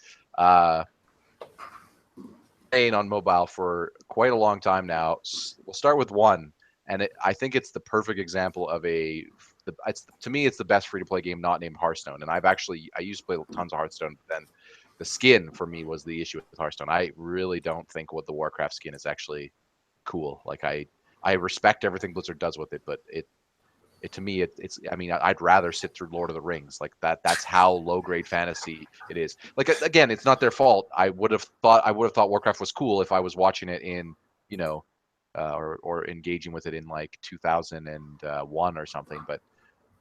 Playing on mobile for quite a long time now. We'll start with one, and I think it's the perfect example of to me, it's the best free-to-play game not named Hearthstone. And I used to play tons of Hearthstone, but then the skin for me was the issue with Hearthstone. I really don't think what the Warcraft skin is actually cool. I respect everything Blizzard does with it, but to me, it's. I mean, I'd rather sit through Lord of the Rings like that. That's how low-grade fantasy it is. Again, it's not their fault. I would have thought Warcraft was cool if I was watching it in, or engaging with it in 2001 or something, but.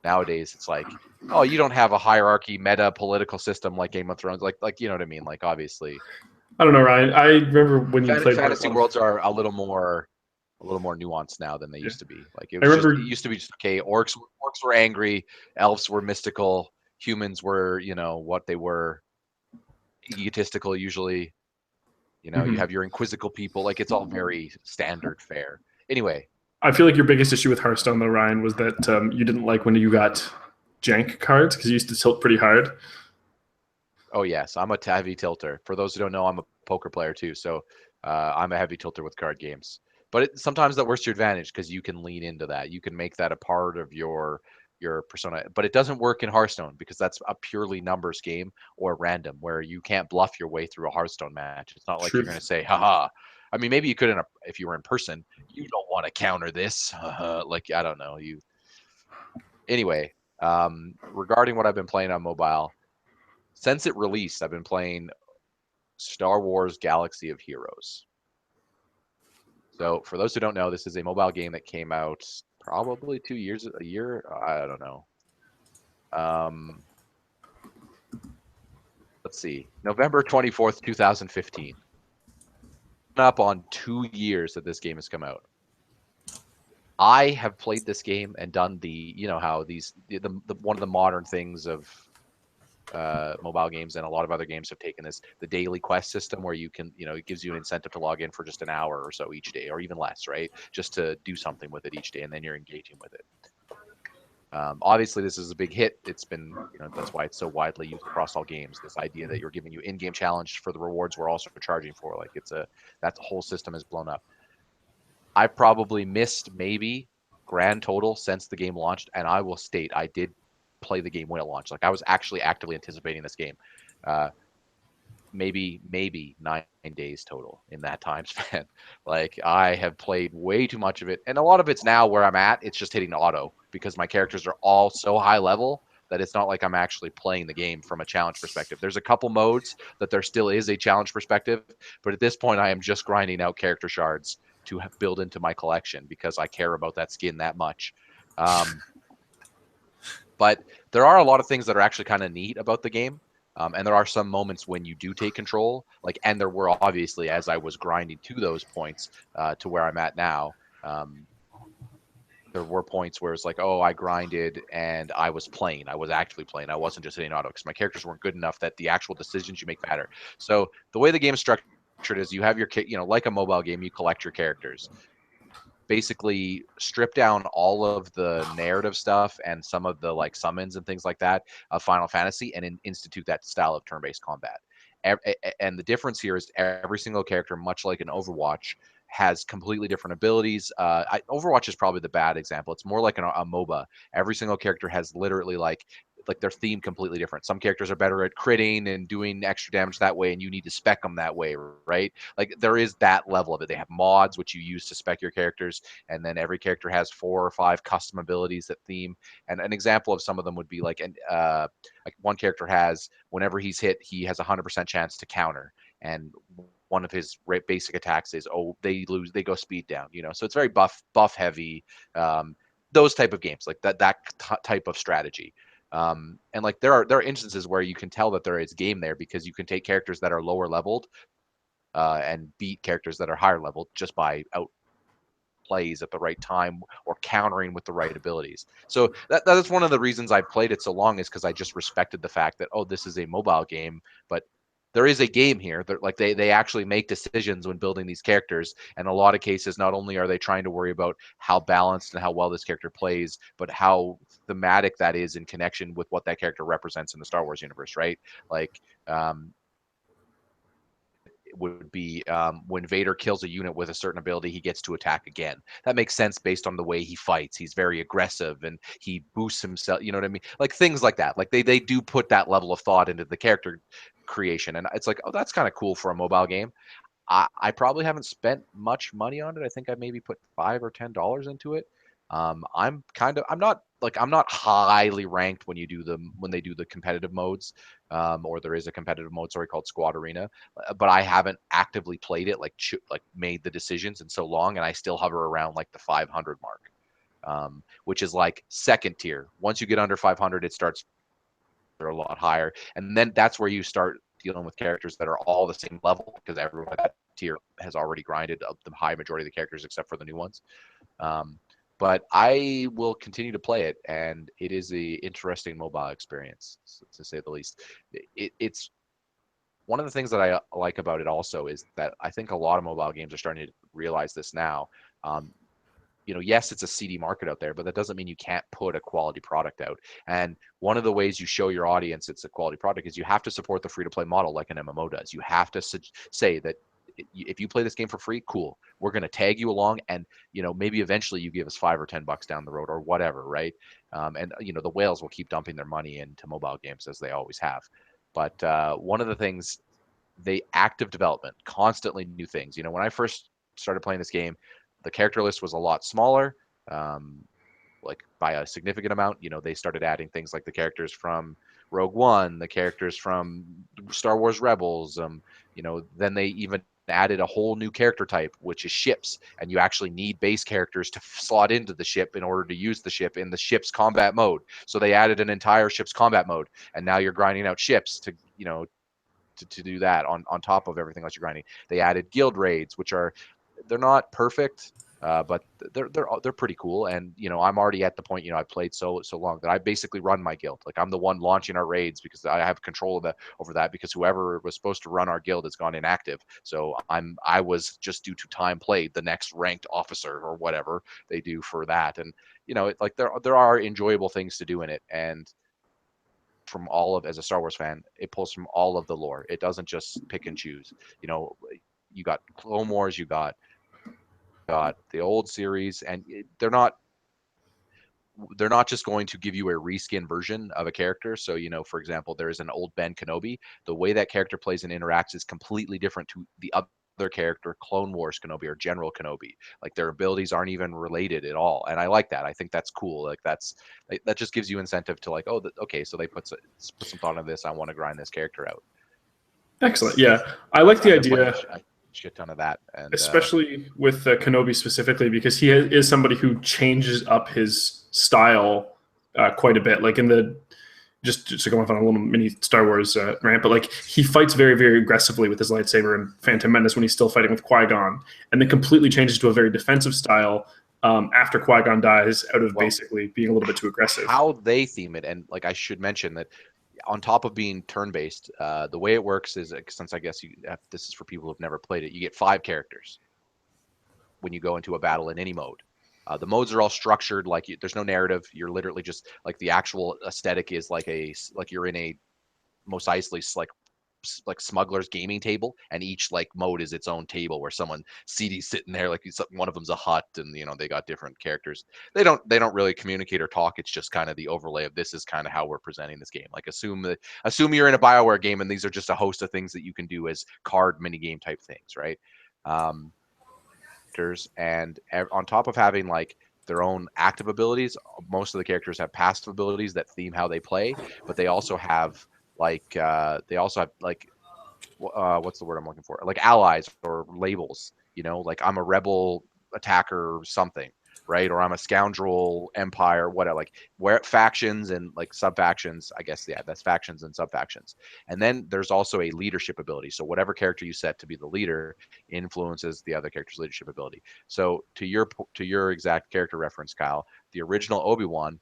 Nowadays, it's you don't have a hierarchy, meta political system like Game of Thrones, you know what I mean? Obviously, I don't know, Ryan. I remember when you played fantasy worlds are a little more nuanced now than they used to be. It used to be just okay. Orcs were angry, elves were mystical, humans were what they were, egotistical usually. You have your inquisical people. It's all very standard fare. Anyway. I feel like your biggest issue with Hearthstone, though, Ryan, was that you didn't like when you got jank cards because you used to tilt pretty hard. Oh yes, I'm a heavy tilter. For those who don't know, I'm a poker player too, so I'm a heavy tilter with card games. But sometimes that works to your advantage because you can lean into that. You can make that a part of your persona. But it doesn't work in Hearthstone because that's a purely numbers game or random, where you can't bluff your way through a Hearthstone match. It's not like you're going to Truth. say, haha. I mean, maybe you could if you were in person. You don't want to counter this. Like, I don't know. Anyway, regarding what I've been playing on mobile, since it released, I've been playing Star Wars Galaxy of Heroes. So for those who don't know, this is a mobile game that came out probably a year, I don't know. Let's see, November 24th, 2015. Up on 2 years that this game has come out. I have played this game and done how the one of the modern things of mobile games, and a lot of other games have taken the daily quest system, where you can, it gives you an incentive to log in for just an hour or so each day, or even less, right? Just to do something with it each day, and then you're engaging with it. Obviously, this is a big hit. It's been, that's why it's so widely used across all games. This idea that you're giving you in-game challenge for the rewards we're also charging for, like that whole system has blown up. I probably missed maybe grand total since the game launched, and I will state I did play the game when it launched. Like, I was actually actively anticipating this game. Maybe 9 days total in that time span. Like, I have played way too much of it, and a lot of it's now where I'm at. It's just hitting auto because my characters are all so high level that it's not like I'm actually playing the game from a challenge perspective. There's a couple modes that there still is a challenge perspective, but at this point I am just grinding out character shards to build into my collection because I care about that skin that much. But there are a lot of things that are actually kind of neat about the game. And there are some moments when you do take control, and there were, obviously, as I was grinding to those points, to where I'm at now, there were points where it's like, oh, I grinded and I was playing. I was actually playing. I wasn't just hitting auto because my characters weren't good enough that the actual decisions you make matter. So the way the game is structured is you have your, like a mobile game, you collect your characters. Basically strip down all of the narrative stuff and some of the summons and things like that of Final Fantasy, and institute that style of turn-based combat. And the difference here is every single character, much like an Overwatch, has completely different abilities. Overwatch is probably the bad example. It's more like a MOBA. Every single character has literally their theme completely different. Some characters are better at critting and doing extra damage that way, and you need to spec them that way, right? Like, there is that level of it. They have mods which you use to spec your characters, and then every character has 4 or 5 custom abilities that theme. And an example of some of them would be like one character has, whenever he's hit, he has a 100% chance to counter, and one of his basic attacks is, they go speed down. So it's very buff heavy. Those type of games, like that type of strategy. And there are instances where you can tell that there is game there, because you can take characters that are lower leveled and beat characters that are higher leveled just by out plays at the right time or countering with the right abilities. So that is one of the reasons I played it so long, is because I just respected the fact that, this is a mobile game, but there is a game here. They actually make decisions when building these characters, and in a lot of cases, not only are they trying to worry about how balanced and how well this character plays, but how thematic that is in connection with what that character represents in the Star Wars universe, right? Would be when Vader kills a unit with a certain ability, he gets to attack again. That makes sense based on the way he fights. He's very aggressive and he boosts himself. You know what I mean? Like, things like that. Like, they do put that level of thought into the character creation, and it's like, that's kind of cool for a mobile game. I probably haven't spent much money on it. I think I maybe put $5 or $10 into it. I'm not highly ranked when they do the competitive modes, or there is a competitive mode, called Squad Arena, but I haven't actively played it, made the decisions in so long, and I still hover around the 500 mark, which is second tier. Once you get under 500, it starts a lot higher, and then that's where you start dealing with characters that are all the same level, because everyone at that tier has already grinded up the high majority of the characters except for the new ones. But I will continue to play it, and it is a interesting mobile experience, to say the least. It's one of the things that I like about it also is that I think a lot of mobile games are starting to realize this now. yes, it's a seedy market out there, but that doesn't mean you can't put a quality product out. And one of the ways you show your audience it's a quality product is you have to support the free-to-play model like an MMO does. You have to say that if you play this game for free, cool, we're going to tag you along, and maybe eventually you give us $5 or $10 down the road or whatever, right? And the whales will keep dumping their money into mobile games as they always have. But one of the things, they active development, constantly new things. When I first started playing this game, the character list was a lot smaller, like by a significant amount. They started adding things like the characters from Rogue One, the characters from Star Wars Rebels. Then they even added a whole new character type, which is ships, and you actually need base characters to slot into the ship in order to use the ship in the ship's combat mode. So they added an entire ship's combat mode, and now you're grinding out ships to to do that on top of everything else you're grinding. They added guild raids, which they're not perfect, but they're pretty cool. And I'm already at the point, I played so long that I basically run my guild. Like, I'm the one launching our raids because I have control of over that, because whoever was supposed to run our guild has gone inactive. So I was, just due to time played, the next ranked officer or whatever they do for that. And like there are enjoyable things to do in it, and from as a Star Wars fan, it pulls from all of the lore. It doesn't just pick and choose. You got Clone Wars, you got the old series, and they're not just going to give you a reskin version of a character. So, for example, there is an old Ben Kenobi. The way that character plays and interacts is completely different to the other character, Clone Wars Kenobi or General Kenobi. Like, their abilities aren't even related at all, and I like that. I think that's cool. Like, that just gives you incentive to, like, okay, so they put some thought into this. I want to grind this character out. Excellent. Yeah, I like the idea. A shit ton of that, and especially with Kenobi specifically, because he is somebody who changes up his style quite a bit. Like, in the just to go off on a little mini Star Wars rant, but like, he fights very, very aggressively with his lightsaber in Phantom Menace when he's still fighting with Qui-Gon, and then completely changes to a very defensive style after Qui-Gon dies, out of basically being a little bit too aggressive. How they theme it, and like, I should mention that on top of being turn-based, the way it works is, since I guess this is for people who've never played it, you get 5 characters when you go into a battle in any mode. The modes are all structured like there's no narrative. You're literally just, like, the actual aesthetic is like you're in a Mos Eisley's like smuggler's gaming table, and each like mode is its own table where someone CD's sitting there, like one of them's a hut, and they got different characters. They don't really communicate or talk. It's just kind of the overlay of, this is kind of how we're presenting this game. Like, assume you're in a BioWare game, and these are just a host of things that you can do as card mini game type things, right? And on top of having like their own active abilities, most of the characters have passive abilities that theme how they play, but they also have like what's the word I'm looking for? Like allies or labels, like I'm a rebel attacker or something, right? Or I'm a scoundrel empire, whatever, like where factions and like sub-factions, I guess, yeah, that's factions and sub-factions. And then there's also a leadership ability. So whatever character you set to be the leader influences the other character's leadership ability. So to your exact character reference, Kyle, the original Obi-Wan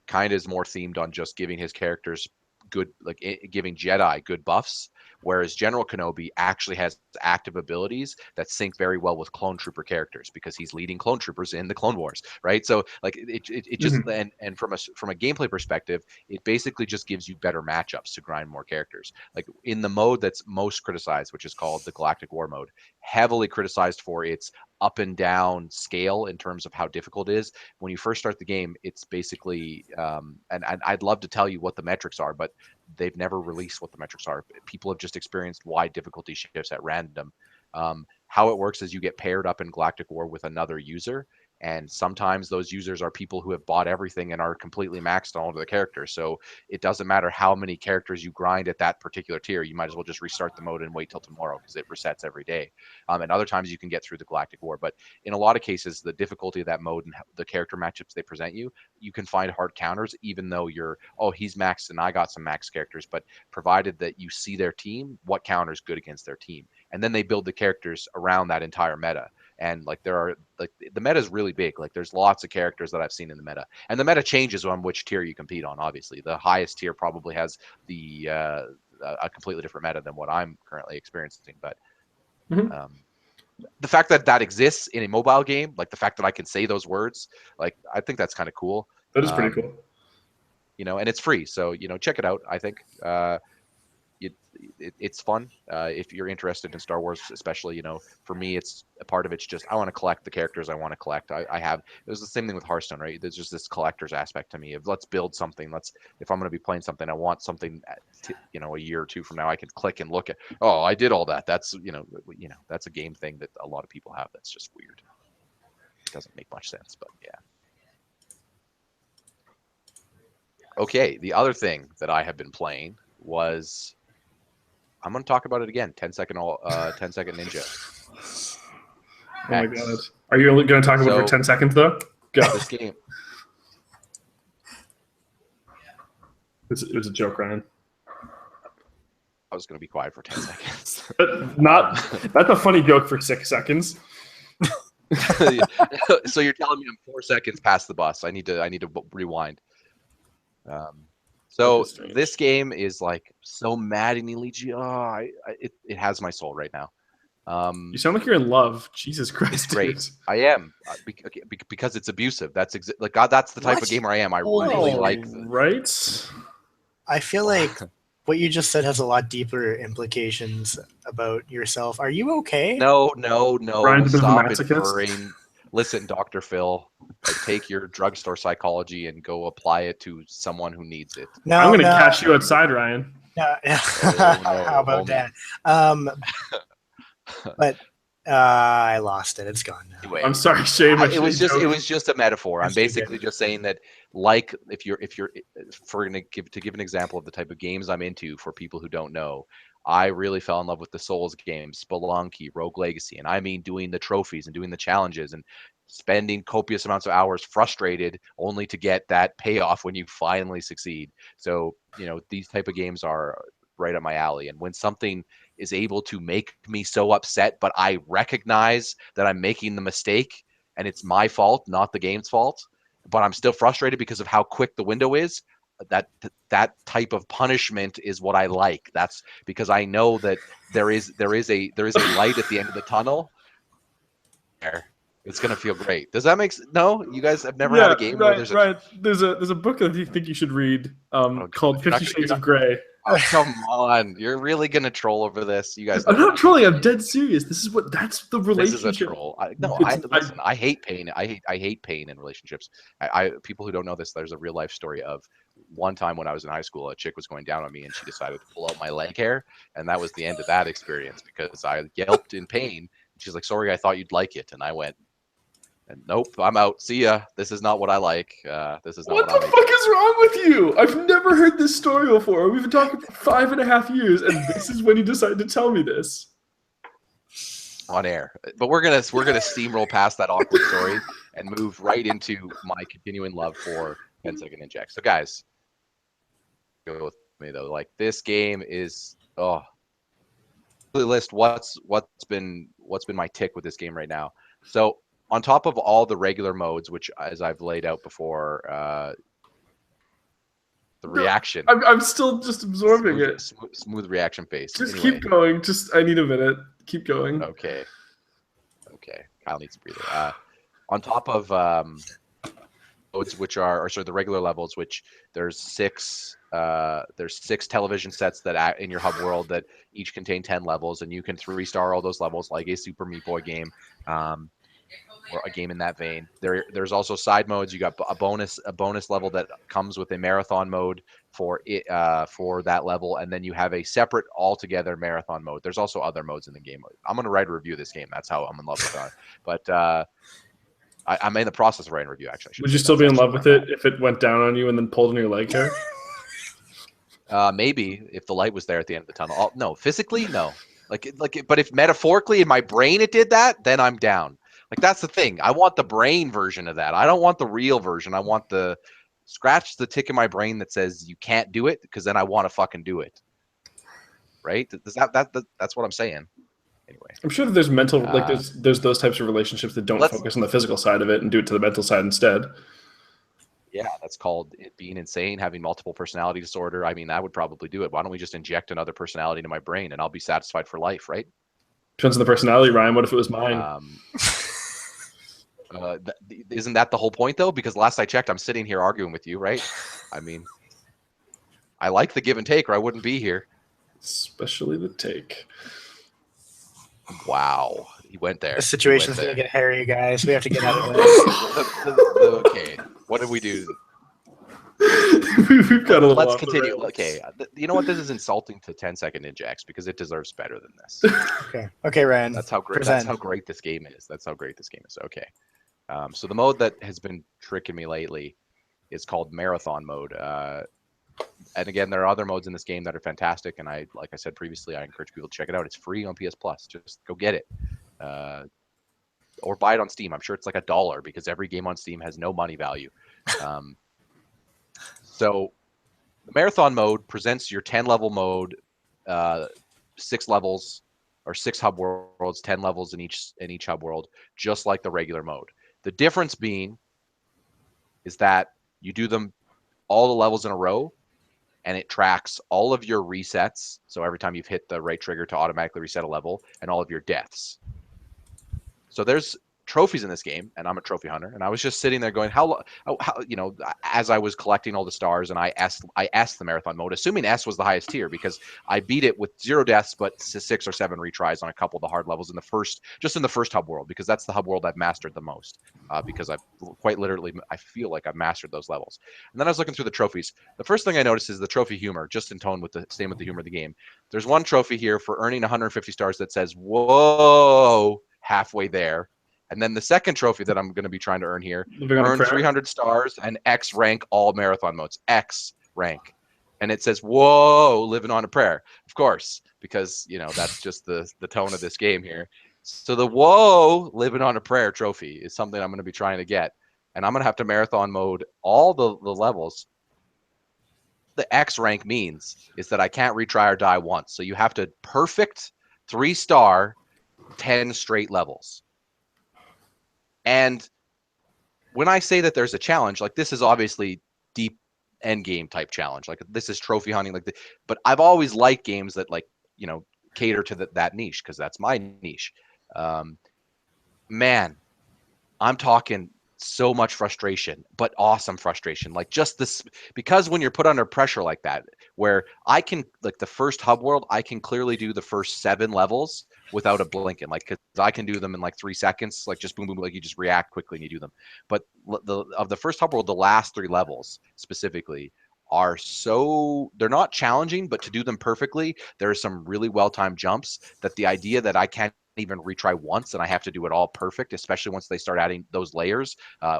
kind of is more themed on just giving his characters good, like giving Jedi good buffs, whereas General Kenobi actually has active abilities that sync very well with clone trooper characters, because he's leading clone troopers in the Clone Wars, right? So like it just and from a gameplay perspective, it basically just gives you better matchups to grind more characters. Like, in the mode that's most criticized, which is called the Galactic War mode, heavily criticized for its up and down scale in terms of how difficult it is. When you first start the game, it's basically and I'd love to tell you what the metrics are, but they've never released what the metrics are. People have just experienced wide difficulty shifts at random. How it works is you get paired up in Galactic War with another user, and sometimes those users are people who have bought everything and are completely maxed on all of the characters. So it doesn't matter how many characters you grind at that particular tier. You might as well just restart the mode and wait till tomorrow, because it resets every day. And other times you can get through the Galactic War. But in a lot of cases, the difficulty of that mode and the character matchups they present you, you can find hard counters, even though he's maxed and I got some max characters. But provided that you see their team, what counter is good against their team. And then they build the characters around that entire meta. And like, the meta is really big. Like, there's lots of characters that I've seen in the meta, and the meta changes on which tier you compete on. Obviously, the highest tier probably has a completely different meta than what I'm currently experiencing. But the fact that that exists in a mobile game, like the fact that I can say those words, like I think that's kind of cool. That is pretty cool. You know, and it's free, so check it out. I think it's fun if you're interested in Star Wars, especially. For me, it's a part of it's just I want to collect the characters I want to collect. I have it was the same thing with Hearthstone, right? There's just this collector's aspect to me of let's build something. If I'm going to be playing something, I want something. A year or two from now, I can click and look at. Oh, I did all that. That's that's a game thing that a lot of people have. That's just weird. It doesn't make much sense, but yeah. Okay, the other thing that I have been playing was, I'm going to talk about it again. 10-second ninja. Oh my god! Are you only going to talk about it for 10 seconds though? Go. This game. It was a joke, Ryan. I was going to be quiet for 10 seconds. That's a funny joke for 6 seconds. So you're telling me I'm 4 seconds past the bus. I need to rewind. So this game is like so maddeningly. It has my soul right now. You sound like you're in love. Jesus Christ! It's great. I am because it's abusive. That's God. That's the type of gamer I am. I really like. Right. I feel like what you just said has a lot deeper implications about yourself. Are you okay? No. Brian's a bit of a Stop masochist. inferring. Listen, Dr. Phil, take your drugstore psychology and go apply it to someone who needs it. No, I'm going to cash you outside, Ryan. No. Oh, no, How about that? But I lost it. It's gone now. Anyway, I'm sorry, Shane. it was just a metaphor. I'm basically just saying that, like, if you're to give an example of the type of games I'm into for people who don't know, I really fell in love with the Souls games, Spelunky, Rogue Legacy, and I mean doing the trophies and doing the challenges and spending copious amounts of hours frustrated only to get that payoff when you finally succeed. So, these type of games are right up my alley. And when something is able to make me so upset, but I recognize that I'm making the mistake and it's my fault, not the game's fault, but I'm still frustrated because of how quick the window is, that type of punishment is what I like. That's because I know that there is a light at the end of the tunnel. It's gonna feel great. Does that make sense? No, you guys have never had a game where there's a book that I think you should read called 50 Shades of Grey. Oh, come on, you're really gonna troll over this? You guys? I'm not trolling. I'm dead serious. That's the relationship. This is a troll. I hate pain. I hate pain in relationships. People who don't know this, there's a real life story of one time when I was in high school, a chick was going down on me and she decided to pull out my leg hair, and that was the end of that experience because I yelped in pain. She's like, "Sorry, I thought you'd like it," and I went, "Nope, I'm out. See ya. This is not what I like. This is not what the fuck is wrong with you? I've never heard this story before. We've been talking for 5.5 years, and this is when you decided to tell me this on air." But we're gonna steamroll past that awkward story and move right into my continuing love for 10-second inject. So guys, go with me though. Like, this game is list what's been my tick with this game right now. So on top of all the regular modes, which, as I've laid out before, the reaction. I'm still just absorbing it. Smooth reaction phase. Just keep going. I need a minute. Keep going. Okay. Kyle needs a breather. On top of modes, which are the regular levels, which there's six television sets that in your hub world that each contain 10 levels, and you can 3-star all those levels like a Super Meat Boy game. Or a game in that vein. There's also side modes. You got a bonus level that comes with a marathon mode for that level, and then you have a separate altogether marathon mode. There's also other modes in the game. I'm gonna write a review of this game. That's how I'm in love with it. But I'm in the process of writing a review. Actually, would you still be in love with it if it went down on you and then pulled on your leg hair? Maybe if the light was there at the end of the tunnel. No, physically, no. But if metaphorically in my brain it did that, then I'm down. Like, that's the thing. I want the brain version of that. I don't want the real version. I want the scratch the tick in my brain that says you can't do it, because then I want to fucking do it. Right? That's what I'm saying. Anyway, I'm sure that there's mental there's those types of relationships that don't focus on the physical side of it and do it to the mental side instead. Yeah, that's called it being insane, having multiple personality disorder. I mean, that would probably do it. Why don't we just inject another personality into my brain and I'll be satisfied for life, right? Depends on the personality, Ryan. What if it was mine? Isn't that the whole point, though? Because last I checked, I'm sitting here arguing with you, right? I mean, I like the give and take, or I wouldn't be here. Especially the take. Wow, he went there. The situation's going to get hairy, guys. We have to get out of this. Okay, what did we do? We've got a little. Let's continue. Okay, you know what? This is insulting to 10-second Ninja X because it deserves better than this. Okay, Ryan. That's how great. Present. That's how great this game is. That's how great this game is. Okay, so the mode that has been tricking me lately is called Marathon mode. And again, there are other modes in this game that are fantastic, and like I said previously, I encourage people to check it out. It's free on PS Plus. Just go get it, or buy it on Steam. I'm sure it's like $1 because every game on Steam has no money value. So the Marathon mode presents your 10-level mode, 6 levels or 6 hub worlds, 10 levels in each hub world, just like the regular mode. The difference being is that you do them all the levels in a row, and it tracks all of your resets. So every time you've hit the right trigger to automatically reset a level, and all of your deaths. So there's trophies in this game, and I'm a trophy hunter, and I was just sitting there going, how you know, as I was collecting all the stars, and I asked the marathon mode, assuming S was the highest tier, because I beat it with 0 deaths but 6 or 7 retries on a couple of the hard levels in the first hub world, because that's the hub world I've mastered the most, because I've quite literally, I feel like I've mastered those levels. And then I was looking through the trophies. The first thing I noticed is the trophy humor, just in tone with the same with the humor of the game. There's one trophy here for earning 150 stars that says "Whoa" halfway there. And then the second trophy that I'm going to be trying to earn here, earn 300 stars and X rank all marathon modes. X rank. And it says, whoa, living on a prayer. Of course, because, you know, that's just the tone of this game here. So the whoa, living on a prayer trophy is something I'm going to be trying to get. And I'm going to have to marathon mode all the levels. The X rank means is that I can't retry or die once. So you have to perfect 3-star 10 straight levels. And when I say that there's a challenge, like this is obviously deep end game type challenge. Like this is trophy hunting, but I've always liked games that, like, you know, cater to that niche, because that's my niche. Man, I'm talking so much frustration, but awesome frustration. Like just this, because when you're put under pressure like that, where I can, like the first hub world, I can clearly do the first 7 levels without a blinking, like, because I can do them in like 3 seconds, like just boom, boom, like you just react quickly and you do them. But of the first hub world, the last 3 levels specifically are they're not challenging, but to do them perfectly, there are some really well-timed jumps that the idea that I can't even retry once and I have to do it all perfect, especially once they start adding those layers.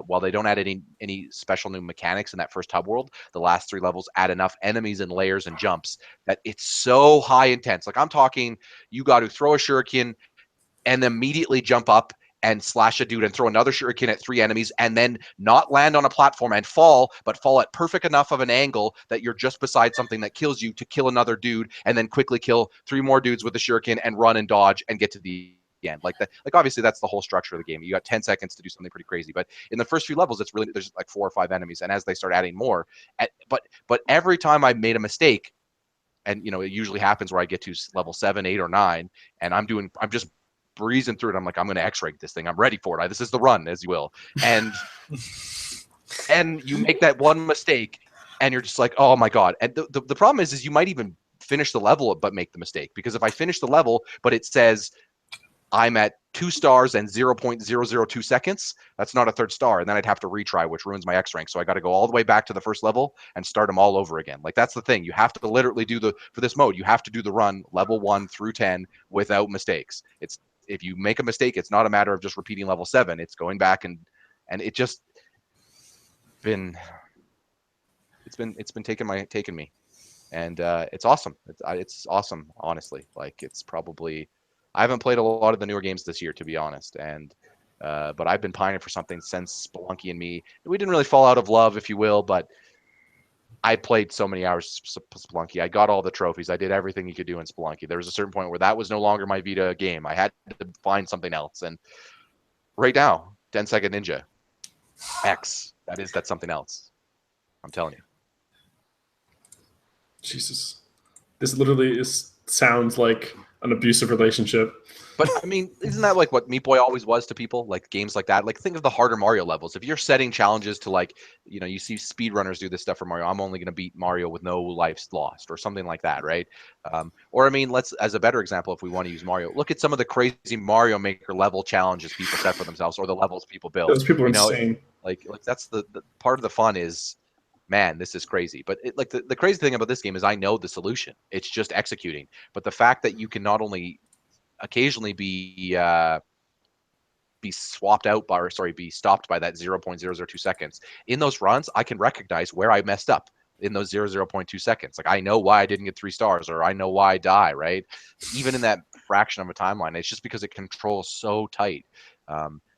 While they don't add any special new mechanics in that first hub world, the last 3 levels add enough enemies and layers and jumps that it's so high intense. Like I'm talking, you got to throw a shuriken and immediately jump up and slash a dude and throw another shuriken at 3 enemies and then not land on a platform and fall, but fall at perfect enough of an angle that you're just beside something that kills you to kill another dude, and then quickly kill 3 more dudes with a shuriken and run and dodge and get to the end. Like that, like obviously that's the whole structure of the game. You got 10 seconds to do something pretty crazy, but in the first few levels, it's really, there's like 4 or 5 enemies, and as they start adding more, but every time I made a mistake, and you know, it usually happens where I get to level 7, 8, or 9, and I'm just breezing through it. I'm like, I'm going to X-rank this thing. I'm ready for it. This is the run, as you will. And you make that one mistake, and you're just like, oh my god. And the problem is you might even finish the level but make the mistake, because if I finish the level but it says I'm at 2 stars and 0.002 seconds, that's not a 3rd star, and then I'd have to retry, which ruins my X rank. So I got to go all the way back to the first level and start them all over again. Like that's the thing. You have to literally for this mode, you have to do the run level 1 through 10 without mistakes. If you make a mistake, it's not a matter of just repeating level 7. It's going back and it just it's been taking me, and it's awesome. It's awesome, honestly. Like it's probably, I haven't played a lot of the newer games this year, to be honest, and but I've been pining for something since Spelunky and me. We didn't really fall out of love, if you will, but I played so many hours Spelunky. I got all the trophies. I did everything you could do in Spelunky. There was a certain point where that was no longer my Vita game. I had to find something else. And right now, 10-second Ninja X, that's something else. I'm telling you. Jesus. This literally sounds like an abusive relationship. But I mean, isn't that like what Meat Boy always was to people? Like games like that. Like think of the harder Mario levels. If you're setting challenges to like, you see speedrunners do this stuff for Mario. I'm only going to beat Mario with no lives lost, or something like that, right? Or I mean, let's as a better example, if we want to use Mario, look at some of the crazy Mario Maker level challenges people set for themselves, or the levels people build. Those people are insane. Like that's the part of the fun is, man, this is crazy. But like the crazy thing about this game is I know the solution. It's just executing. But the fact that you can not only occasionally be swapped out by, or sorry, be stopped by that 0.002 seconds in those runs, I can recognize where I messed up in those 0.2 seconds. Like I know why I didn't get 3 stars, or I know why I die, right? Even in that fraction of a timeline, it's just because it controls so tight.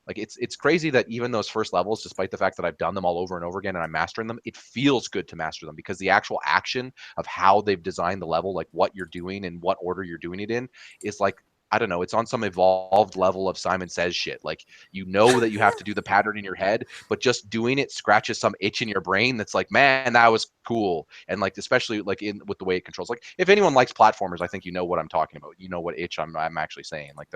Like it's crazy that even those first levels, despite the fact that I've done them all over and over again and I'm mastering them, it feels good to master them because the actual action of how they've designed the level, like what you're doing and what order you're doing it in, is like, I don't know, it's on some evolved level of Simon Says shit. Like, you know that you have to do the pattern in your head, but just doing it scratches some itch in your brain that's like, man, that was cool. And like, especially like with the way it controls. Like, if anyone likes platformers, I think you know what I'm talking about. You know what itch I'm actually saying. Like,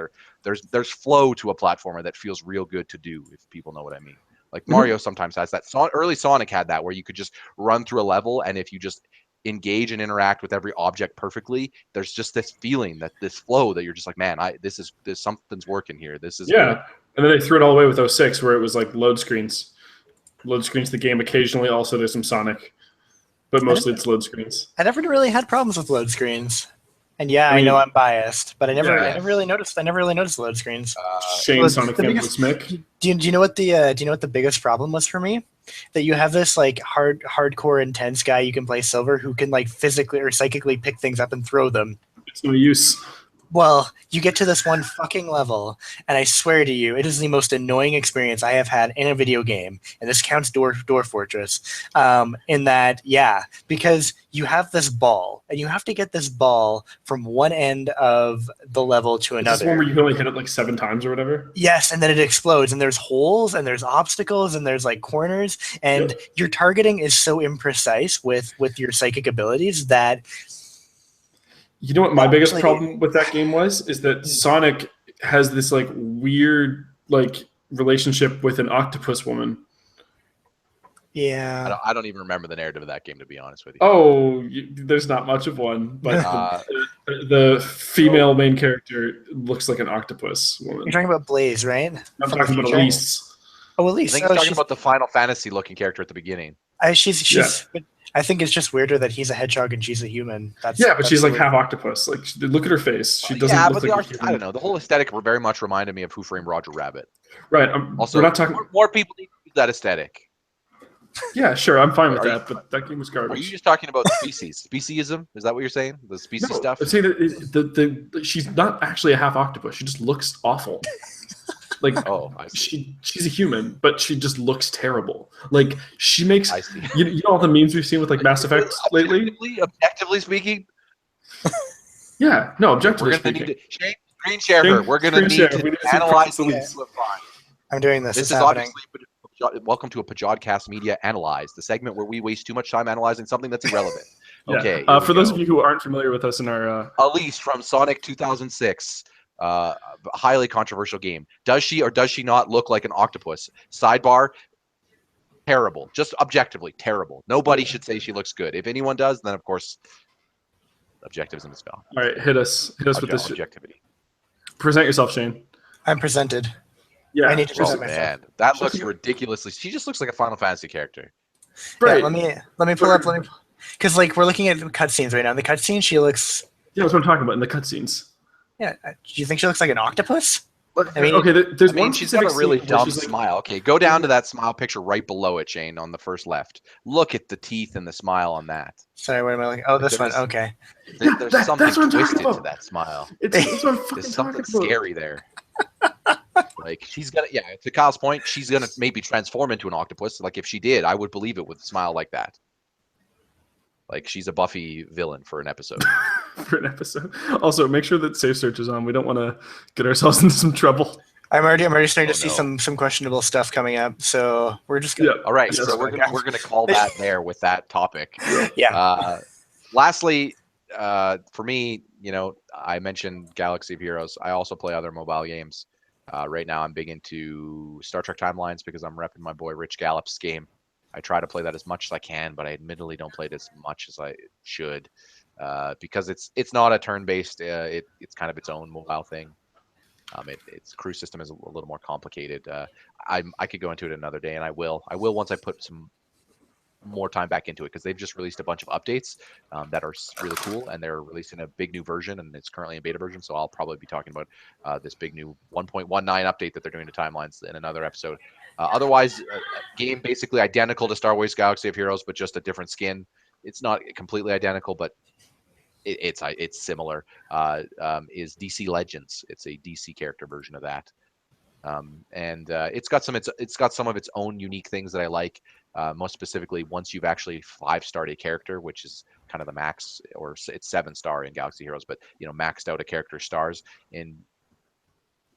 there's flow to a platformer that feels real good to do, if people know what I mean. Like Mario sometimes has that. Early Sonic had that, where you could just run through a level, and if you just engage and interact with every object perfectly, there's just this feeling, that this flow, that you're just like, man, this something's working here. This is good. And then they threw it all away with 06, where it was like load screens. Load screens the game occasionally. Also, there's some Sonic, but mostly it's load screens. I never really had problems with load screens. And yeah, I know I'm biased, but I never really noticed load screens. Shane, Sonic fan with Mick. Do you know what the biggest problem was for me? That you have this like hardcore intense guy you can play Silver who can like physically or psychically pick things up and throw them. It's no use. Well, you get to this one fucking level, and I swear to you, it is the most annoying experience I have had in a video game, and this counts Dwarf Fortress, in that, because you have this ball, and you have to get this ball from one end of the level to another. Is this one where you can only hit it like 7 times or whatever? Yes, and then it explodes, and there's holes, and there's obstacles, and there's like corners, and your targeting is so imprecise with your psychic abilities that... You know what my biggest problem with that game was? Is that Sonic has this like weird like relationship with an octopus woman. Yeah. I don't even remember the narrative of that game, to be honest with you. Oh, there's not much of one, but the female main character looks like an octopus woman. You're talking about Blaze, right? I'm talking about Elise. Oh, Elise. I think you're talking about the Final Fantasy looking character at the beginning. She's I think it's just weirder that he's a hedgehog and she's a human. But she's like half octopus. Like, look at her face. She doesn't look like a human. I don't know. The whole aesthetic very much reminded me of Who Framed Roger Rabbit. Right. Also, we're not talking. More people need to use that aesthetic. Yeah, sure. I'm fine with that, but that game was garbage. Are you just talking about species? Speciesism? Is that what you're saying? The species stuff? I'm saying that she's not actually a half octopus. She just looks awful. Like, she's a human, but she just looks terrible. Like, she makes you know all the memes we've seen with like Mass Effect lately. Objectively speaking, yeah, no, objectively speaking. Screen share her. We're gonna need to analyze this. I'm doing this. This is obviously welcome to a Pajodcast Media Analyze, the segment where we waste too much time analyzing something that's irrelevant. Okay. For those of you who aren't familiar with us in our Elise from Sonic 2006. Highly controversial game. Does she or does she not look like an octopus? Sidebar, terrible. Just objectively terrible. Nobody should say she looks good. If anyone does, then of course objectives in the spell. All right, hit us with this objectivity. Present yourself, Shane. I'm presented. Yeah, I need to present myself. Man, that looks ridiculously. She just looks like a Final Fantasy character. Right. Yeah, let me pull up. Because like we're looking at cutscenes right now. In the cutscene, she looks. Yeah, that's what I'm talking about in the cutscenes. Yeah, do you think she looks like an octopus? I mean, okay, there's one. She's got a really dumb smile. Okay, go down to that smile picture right below it, Shane, on the first left. Look at the teeth and the smile on that. Sorry, what am I looking? Oh, this one. Okay. There's something twisted to that smile. That's what I'm fucking There's something talking about. scary there. Like she's gonna, to Kyle's point, she's gonna maybe transform into an octopus. Like if she did, I would believe it with a smile like that. Like she's a Buffy villain for an episode. Also, make sure that safe search is on. We don't want to get ourselves into some trouble. I'm already starting to see some questionable stuff coming up. So we're just gonna. All right, so we're gonna call that there with that topic. Yeah. Lastly, for me, I mentioned Galaxy of Heroes. I also play other mobile games. Right now, I'm big into Star Trek Timelines because I'm repping my boy Rich Gallup's game. I try to play that as much as I can, but I admittedly don't play it as much as I should because it's not a turn-based. It's kind of its own mobile thing. Its crew system is a little more complicated. I could go into it another day, and I will. I will once I put some more time back into it because they've just released a bunch of updates that are really cool, and they're releasing a big new version, and it's currently in beta version. So I'll probably be talking about this big new 1.19 update that they're doing to Timelines in another episode. Otherwise, game basically identical to Star Wars Galaxy of Heroes, but just a different skin. It's not completely identical, but it's similar. Is DC Legends? It's a DC character version of that. And it's got some of its own unique things that I like. Most specifically, once you've actually 5-starred a character, which is kind of the max, or it's 7-star in Galaxy Heroes, but maxed out a character's stars. In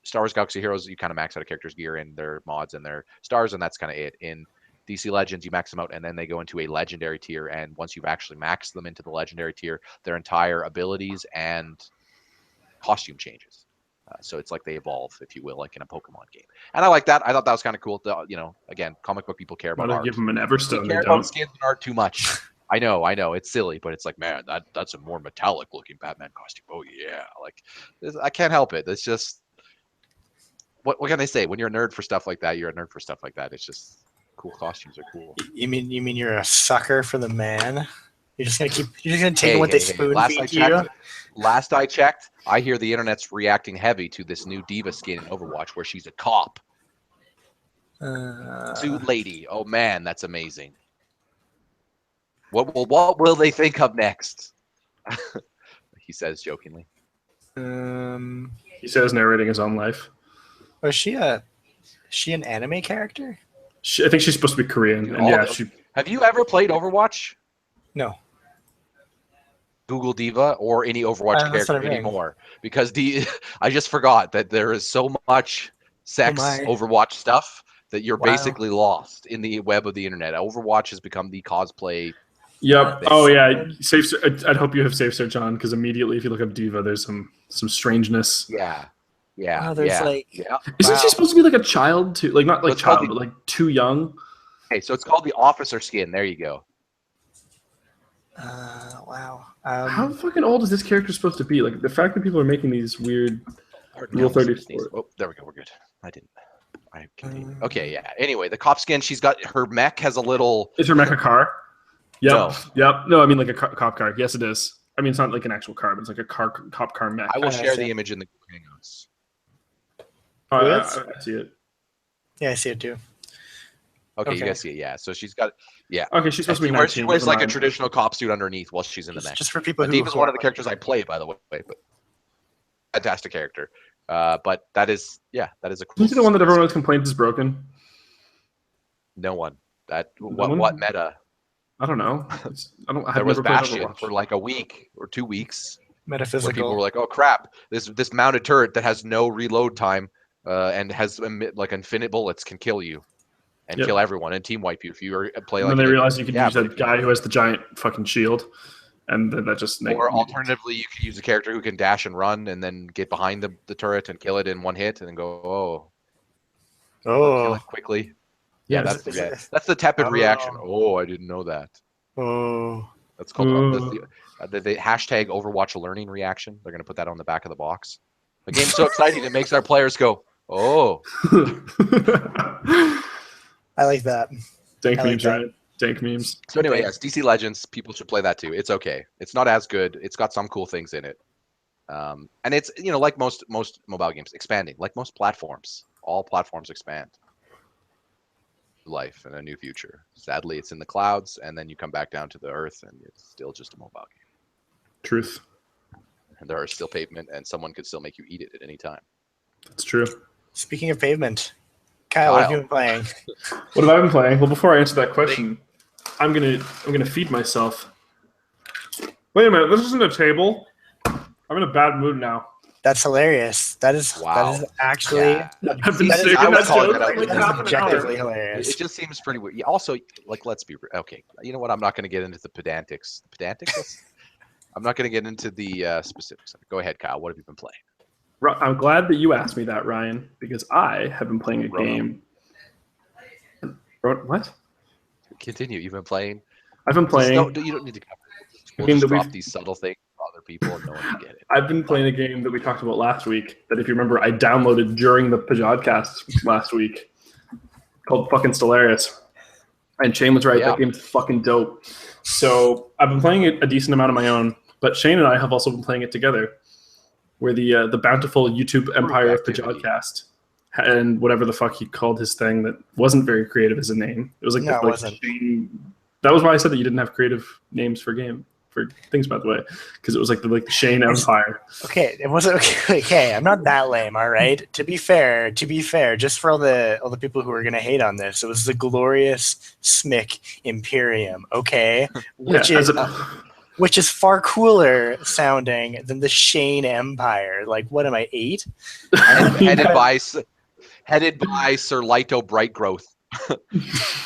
Star Wars Galaxy Heroes, you kind of max out a character's gear and their mods and their stars, and that's kind of it. In DC Legends, you max them out, and then they go into a legendary tier. And once you've actually maxed them into the legendary tier, their entire abilities and costume changes. So it's like they evolve, if you will, like in a Pokemon game. And I like that. I thought that was kind of cool. Again, comic book people care about art. Give them an Everstone. They care about skins and art too much. I know. It's silly, but it's like, man, that's a more metallic looking Batman costume. Oh yeah, like I can't help it. It's just what can I say? When you're a nerd for stuff like that, you're a nerd for stuff like that. It's just cool. Costumes are cool. You mean you're a sucker for the man? You're just gonna take what they spoon feed you. Last I checked, I hear the internet's reacting heavy to this new diva skin in Overwatch where she's a cop. Suit lady. Oh man, that's amazing. What will they think of next? He says jokingly. He says narrating his own life. Was she an anime character? I think she's supposed to be Korean. Have you ever played Overwatch? No. Google Diva or any Overwatch character anymore, because I just forgot that there is so much sex Overwatch stuff that you're basically lost in the web of the internet. Overwatch has become the cosplay. Yep. Oh yeah. I'd hope you have safe search on, because immediately if you look up Diva, there's some strangeness. Yeah. Wow, there's Isn't she supposed to be like a child too? Like not like child, but like too young. Okay, so it's called the officer skin. There you go. Wow. How fucking old is this character supposed to be? Like the fact that people are making these weird Rule 34. Oh, there we go. We're good. I continue. Okay, yeah. Anyway, the cop skin. She's got her mech has a little. Is her mech a car? Yep. No. Yep. No, I mean like a cop car. Yes, it is. I mean, it's not like an actual car, but it's like a cop car mech. I will share the image in the hangouts. Oh, I see it. Yeah, I see it too. Okay, you guys see it. Yeah. So she's got. Yeah. Okay, she's supposed to be 19. She wears like a traditional cop suit underneath while she's in the mech. Just for people who. Diva's one of the characters I play, by the way. But fantastic character. But that is a cool. Is he the one that everyone always complains is broken? No one. What meta? I don't know. There was Bastion for like a week or 2 weeks. Metaphysical. Where people were like, "Oh crap! This mounted turret that has no reload time and has like infinite bullets can kill you and kill everyone and team wipe you if you play." And like then they realize you can use that guy who has the giant fucking shield, and then that just or alternatively, you could use a character who can dash and run and then get behind the turret and kill it in one hit and then go, kill it quickly. Yeah, that's the tepid reaction. Oh, I didn't know that. Oh, that's called the hashtag Overwatch learning reaction. They're gonna put that on the back of the box. The game's so exciting it makes our players go, oh. I like that. Dank memes, right? Dank memes. So anyway, yes, DC Legends. People should play that too. It's okay. It's not as good. It's got some cool things in it, and it's like most mobile games, expanding. Like most platforms, all platforms expand. Life and a new future. Sadly, it's in the clouds, and then you come back down to the earth, and it's still just a mobile game. Truth. And there are still pavement, and someone could still make you eat it at any time. That's true. Speaking of pavement, Kyle, what have you been playing? What have I been playing? Well, before I answer that question, I'm gonna feed myself. Wait a minute, this isn't a table. I'm in a bad mood now. That's hilarious. That is actually. Yeah. I've been saving that joke. Objectively hilarious. It just seems pretty weird. Also, like, let's be okay. You know what? I'm not going to get into the pedantics. I'm not going to get into the specifics. Go ahead, Kyle. What have you been playing? I'm glad that you asked me that, Ryan, because I have been playing a game. What? Continue. You've been playing. I've been playing. You don't need to cover it. We'll just drop these subtle things for other people, and no one will get it. I've been playing a game that we talked about last week. That, if you remember, I downloaded during the podcast last week, called fucking Stellaris. And Shane was right. That game's fucking dope. So I've been playing it a decent amount of my own, but Shane and I have also been playing it together. We're the bountiful YouTube empire of the podcast, and whatever the fuck he called his thing that wasn't very creative as a name. It was like, no, it wasn't. That was why I said that you didn't have creative names for things, by the way, because it was like the Shane Empire. Okay, it wasn't okay. I'm not that lame, all right. To be fair, just for all the people who are gonna hate on this, it was the glorious Smick Imperium, okay, which is far cooler sounding than the Shane Empire. Like, what am I, 8? Headed by Sir Lito Brightgrowth.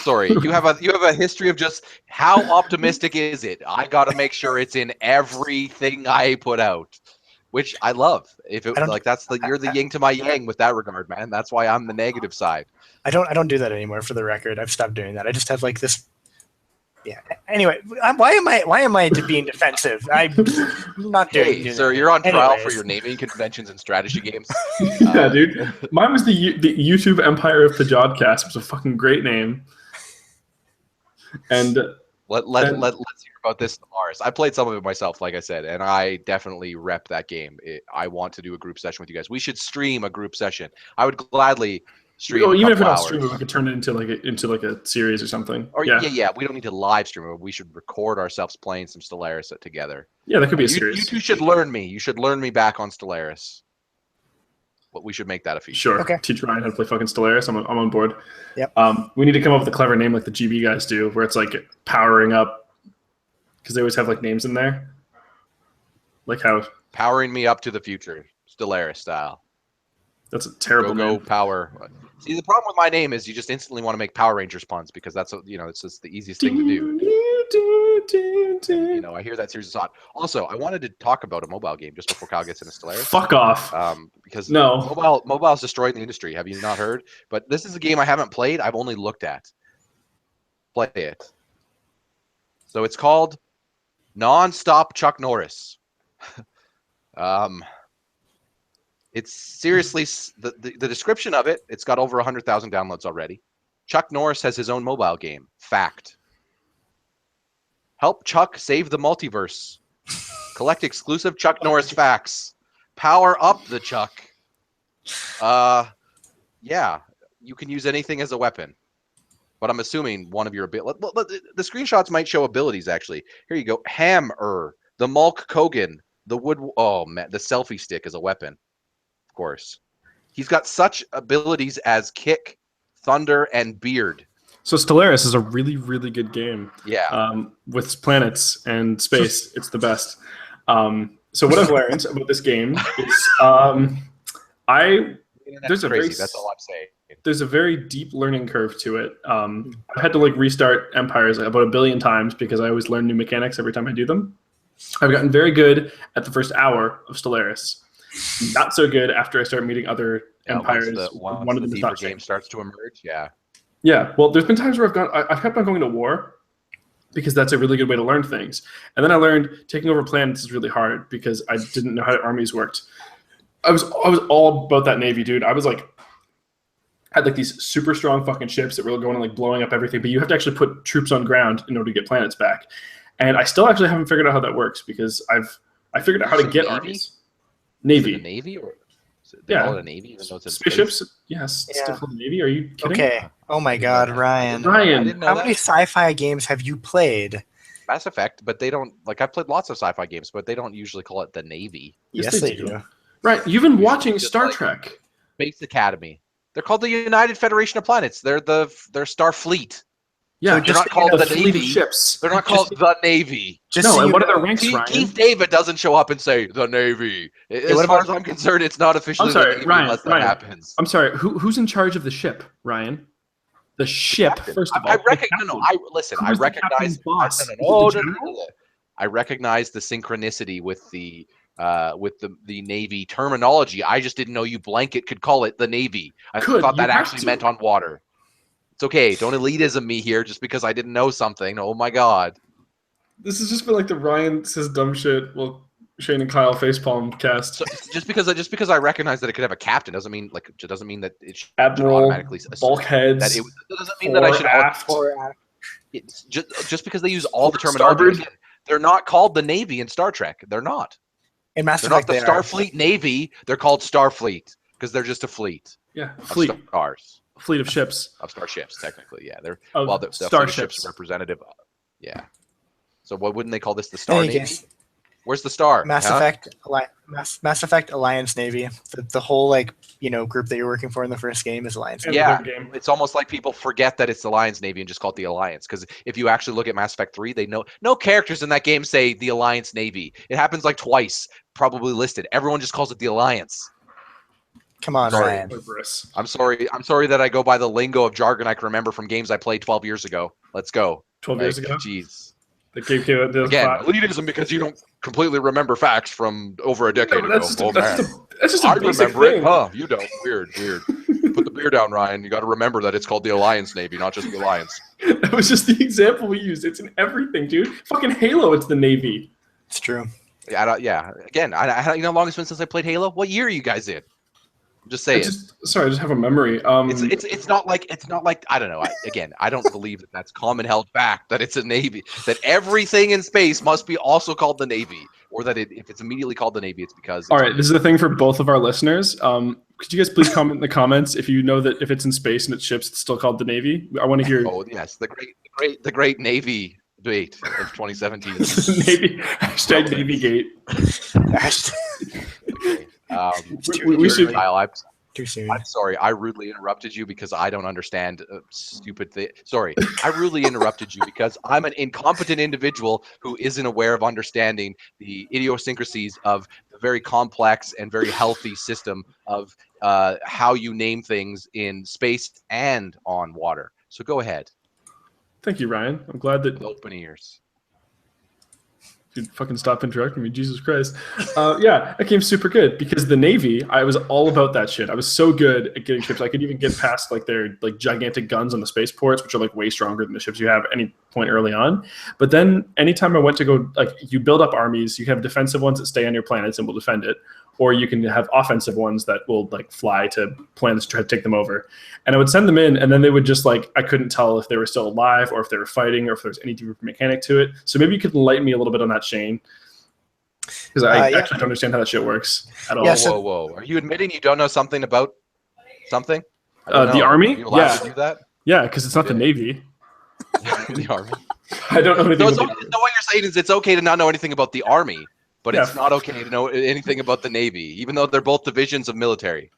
Sorry, you have a history of just how optimistic is it? I got to make sure it's in everything I put out, which I love. If it like you're the yin to my yang with that regard, man. That's why I'm the negative side. I don't do that anymore. For the record, I've stopped doing that. I just have like this. Yeah. Anyway, why am I being defensive? I'm not doing. Hey, sir, you're on trial for your naming conventions and strategy games. Yeah, dude. Mine was the YouTube Empire of the Jodcast. It was a fucking great name. And let's hear about this Stellaris. I played some of it myself, like I said, and I definitely rep that game. I want to do a group session with you guys. We should stream a group session. I would gladly. Even if we don't stream it, we could turn it into like a series or something. Or yeah. We don't need to live stream it. We should record ourselves playing some Stellaris together. Yeah, that could be a series. You two should learn me. You should learn me back on Stellaris. But we should make that a feature. Sure. Okay. Teach Ryan how to play fucking Stellaris. I'm on board. Yep. We need to come up with a clever name like the GB guys do, where it's like powering up, because they always have like names in there. Like how powering me up to the future, Stellaris style. That's a terrible name. Go power. See, the problem with my name is you just instantly want to make Power Rangers puns because that's it's just the easiest thing to do. I hear that series is hot. Also, I wanted to talk about a mobile game just before Kyle gets into Stellaris. Fuck off. Because mobile's destroying the industry. Have you not heard? But this is a game I haven't played. I've only looked at. Play it. So it's called Non-Stop Chuck Norris. It's seriously the description of it. It's got over 100,000 downloads already. Chuck Norris has his own mobile game. Fact. Help Chuck save the multiverse. Collect exclusive Chuck Norris facts. Power up the Chuck. Yeah, you can use anything as a weapon. But I'm assuming one of your abilities. The screenshots might show abilities actually. Here you go. Hammer. The Mulk Kogan. The wood. Oh man, the selfie stick is a weapon. Of course. He's got such abilities as kick, thunder, and beard. So Stellaris is a really, really good game. Yeah. With planets and space, it's the best. So what I've learned about this game is that's all I'm saying. There's a very deep learning curve to it. I had to restart Empires about 1 billion times because I always learn new mechanics every time I do them. I've gotten very good at the first hour of Stellaris. Not so good after I start meeting other empires. One of the deeper game starts to emerge. Yeah. Yeah. Well, there's been times where I've kept on going to war because that's a really good way to learn things. And then I learned taking over planets is really hard because I didn't know how armies worked. I was all about that Navy, dude. I was had these super strong fucking ships that were going and blowing up everything, but you have to actually put troops on ground in order to get planets back. And I still actually haven't figured out how that works because I figured out how to get armies. Navy. The Navy? Or they call it a Navy even though it's in spaceships? space? Yes, it's still called Navy. Are you kidding? Okay. Oh my God, Ryan. How many sci-fi games have you played? Mass Effect, but they don't I've played lots of sci-fi games, but they don't usually call it the Navy. Yes, they do. Right. You've been watching Star Trek. Space Academy. They're called the United Federation of Planets. They're Starfleet. Yeah, they're not called the Navy. Ships. They're not called the Navy. And what are their ranks, Ryan? Keith David doesn't show up and say the Navy. As far as I'm concerned, it's not officially the Navy unless that happens. I'm sorry. Who's in charge of the ship, Ryan? The ship, first of all. I recognize. I recognize the synchronicity with the Navy terminology. I just didn't know you blanket could call it the Navy. I thought that actually meant on water. It's okay. Don't elitism me here just because I didn't know something. Oh my God. This has just been like the Ryan says dumb shit. Well, Shane and Kyle facepalm cast. So just because I recognize that it could have a captain doesn't mean that it should Admiral, automatically bulkheads. That it doesn't mean that I should aft. It's just because they use all the terminology. Again, they're not called the Navy in Star Trek. They're not. In Mass They're Effect, not the Starfleet Navy. They're called Starfleet because they're just a fleet. Yeah, fleet. Of stars. Fleet of ships. Of starships, technically. Yeah, they're the starships representative. Yeah. So what wouldn't they call this? The Star Navy? Case, Where's the star? Mass Effect Alliance Navy. The whole group that you're working for in the first game is Alliance Navy. Yeah, it's almost like people forget that it's the Alliance Navy and just call it the Alliance. Because if you actually look at Mass Effect 3, they know no characters in that game say the Alliance Navy. It happens like twice, probably listed. Everyone just calls it the Alliance. Come on, Ryan. I'm sorry that I go by the lingo of jargon I can remember from games I played 12 years ago. Let's go. 12 years ago? Jeez. The game came out again, elitism because you don't completely remember facts from over a decade ago. That's just a I basic remember thing. it. Huh? You don't. Weird. Put the beer down, Ryan. You got to remember that it's called the Alliance Navy, not just the Alliance. That was just the example we used. It's in everything, dude. Fucking Halo, it's the Navy. It's true. Yeah. Again, you know how long it's been since I played Halo? What year are you guys in? I'm just saying. I just have a memory. It's not like I don't know. I don't believe that that's common held fact that it's a Navy, that everything in space must be also called the Navy, or that if it's immediately called the Navy, it's because. All right, this is the thing for both of our listeners. Could you guys please comment in the comments if you know that if it's in space and it's ships, it's still called the Navy? I want to hear. Oh yes, the great Navy debate of 2017. Navy #Navygate. Okay. We should. Kyle, Too soon. I'm sorry. I rudely interrupted you because I don't understand stupid thing. Sorry, I rudely interrupted you because I'm an incompetent individual who isn't aware of understanding the idiosyncrasies of the very complex and very healthy system of how you name things in space and on water. So go ahead. Thank you, Ryan. I'm glad that. With open ears. Dude, fucking stop interrupting me, Jesus Christ. Yeah, that game's super good because the Navy, I was all about that shit. I was so good at getting ships. I could even get past their gigantic guns on the spaceports, which are way stronger than the ships you have at any point early on. But then anytime I went to go, you build up armies, you have defensive ones that stay on your planets and will defend it, or you can have offensive ones that will fly to planets to try to take them over. And I would send them in, and then they would just I couldn't tell if they were still alive or if they were fighting or if there was any deeper mechanic to it. So maybe you could enlighten me a little bit on that, Shane, because I actually don't understand how that shit works at all. Yeah, whoa. Are you admitting you don't know something about something? The Army? Are you allowed to do that? Yeah, because it's not the Navy. The Army. I don't know anything about what you're saying is it's okay to not know anything about the Army, but it's not okay to know anything about the Navy, even though they're both divisions of military.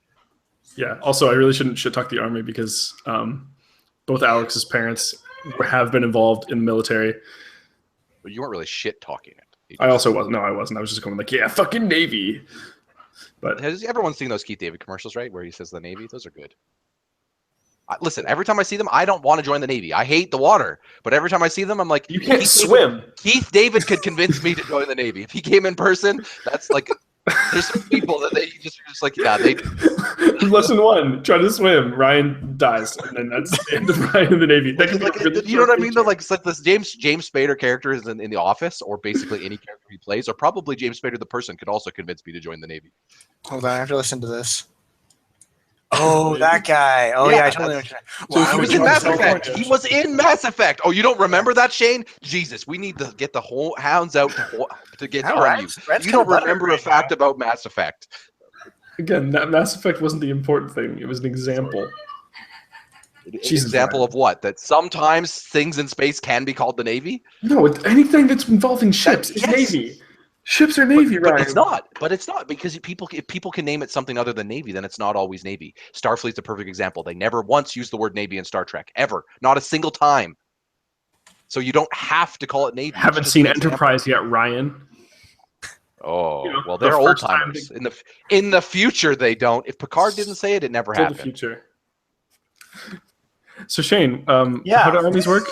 Yeah. Also, I really shouldn't shit talk the Army because both Alex's parents have been involved in the military. But you weren't really shit talking it. I also wasn't. No, I wasn't. I was just going yeah, fucking Navy. But has everyone seen those Keith David commercials, right, where he says the Navy? Those are good. Listen, every time I see them, I don't want to join the Navy. I hate the water, but every time I see them, I'm like, you can't swim. Keith David could convince me to join the Navy if he came in person. That's there's some people that they just they. Lesson 1: try to swim. Ryan dies, and then that's the end of Ryan in the Navy. You know what I mean? Though, it's like this James Spader character is in The Office, or basically any character he plays, or probably James Spader the person could also convince me to join the Navy. Hold on, I have to listen to this. Oh, that guy. Oh, yeah, I totally know. He was in Mass Effect. He was in Mass Effect. Oh, you don't remember that, Shane? Jesus, we need to get the whole hounds out to get on you. You don't remember a fact about Mass Effect. Again, that Mass Effect wasn't the important thing. It was an example. An example of what? That sometimes things in space can be called the Navy? No, anything that's involving ships is Navy. Ships are Navy, but Ryan. It's not because if people can name it something other than Navy, then it's not always Navy. Starfleet's a perfect example. They never once used the word Navy in Star Trek, ever, not a single time. So you don't have to call it Navy. Haven't seen Enterprise yet, Ryan. Oh, well, they're old timers. In the future, they don't. If Picard didn't say it, it never happened. The future. So Shane, how do armies work?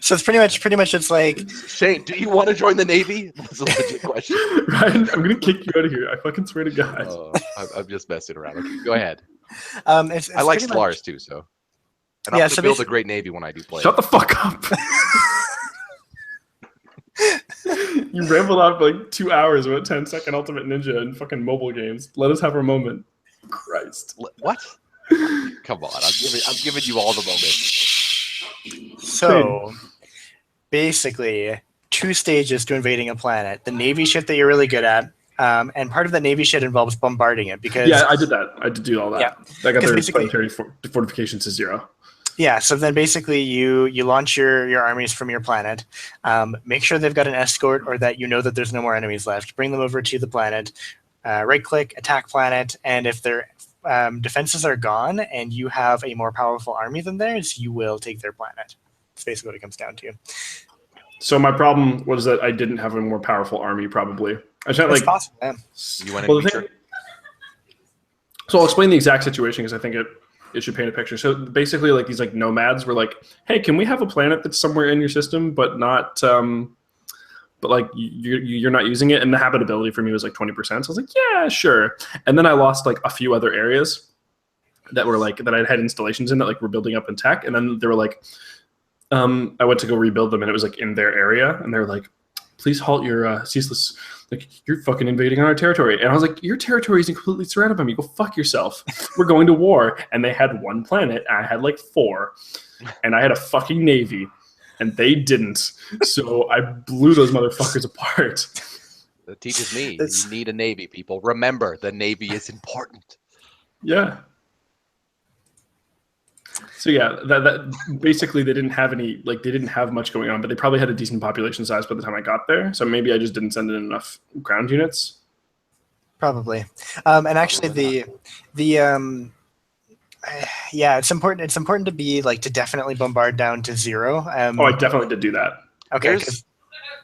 So it's pretty much it's like Shane, do you want to join the Navy? That's a legit question. Ryan, I'm gonna kick you out of here. I fucking swear to God. I'm just messing around. Okay, go ahead. it's I like pretty Stellaris much, too, so. And I'm yeah. gonna So build a great Navy when I do play. Shut the fuck up. You rambled on for like 2 hours about 10-second Ultimate Ninja and fucking mobile games. Let us have our moment. Christ. What? Come on, I'm giving you all the moments. So basically, 2 stages to invading a planet. The Navy shit that you're really good at. And part of the Navy shit involves bombarding it because I did that. I did do all that. Yeah. I got their Basically- planetary fortifications to 0. Yeah, so then basically you launch your armies from your planet, make sure they've got an escort or that you know that there's no more enemies left, bring them over to the planet, right-click, attack planet, and if their defenses are gone and you have a more powerful army than theirs, you will take their planet. That's basically what it comes down to. So my problem was that I didn't have a more powerful army, probably. I just had, It's like, possible, yeah. You went well, in the feature. thing, so I'll explain the exact situation because I think it should paint a picture. So basically, like, these like nomads were like, "Hey, can we have a planet that's somewhere in your system, but not, but like you're not using it?" And the habitability for me was like 20%. So I was like, "Yeah, sure." And then I lost like a few other areas that were like that I had installations in that like were building up in tech, and then they were like, I went to go rebuild them, and it was like in their area, and they were like, "Please halt your ceaseless." Like, you're fucking invading on our territory. And I was like, your territory is completely surrounded by me. Go fuck yourself. We're going to war. And they had 1 planet. And I had like 4. And I had a fucking navy. And they didn't. So I blew those motherfuckers apart. That teaches me you need a Navy, people. Remember, the Navy is important. Yeah. So yeah, that basically they didn't have much going on, but they probably had a decent population size by the time I got there. So maybe I just didn't send in enough ground units. Probably. And actually it's important to be like to definitely bombard down to 0. I definitely did do that. Okay.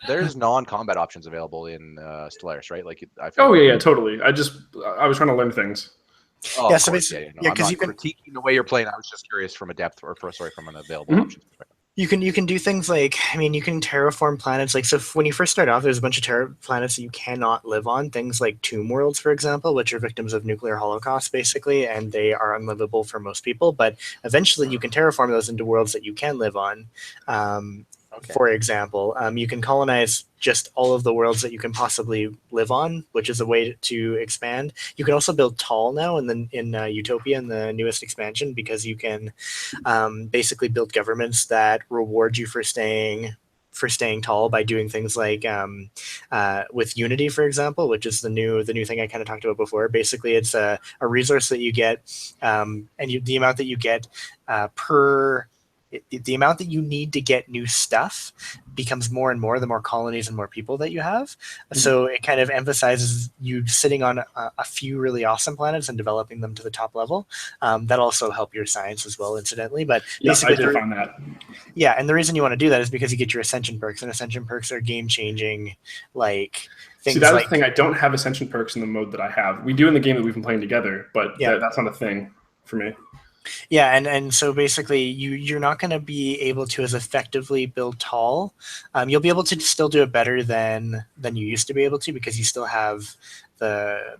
There's non-combat options available in Stellaris, right? Like, Yeah, totally. I was trying to learn things. Oh, Yeah, of so course, basically, I'm not you can critiquing the way you're playing. I was just curious from a depth from an available options perspective. you can do things like, I mean, you can terraform planets. Like, so when you first start off, there's a bunch of planets that you cannot live on. Things like tomb worlds, for example, which are victims of nuclear holocaust, basically, and they are unlivable for most people. But eventually, you can terraform those into worlds that you can live on. For example, you can colonize just all of the worlds that you can possibly live on, which is a way to expand. You can also build tall now in Utopia in the newest expansion, because you can basically build governments that reward you for staying tall by doing things like with Unity, for example, which is the new thing I kind of talked about before. Basically, it's a resource that you get, and the amount that you get the amount that you need to get new stuff becomes more and more the more colonies and more people that you have. Mm-hmm. So it kind of emphasizes you sitting on a few really awesome planets and developing them to the top level. That also help your science as well, incidentally. But I did find that. Yeah, and the reason you want to do that is because you get your ascension perks, and ascension perks are game-changing, like things. See, that's the thing. I don't have ascension perks in the mode that I have. We do in the game that we've been playing together, but that's not a thing for me. Yeah, and so basically you're not going to be able to as effectively build tall. You'll be able to still do it better than you used to be able to, because you still have the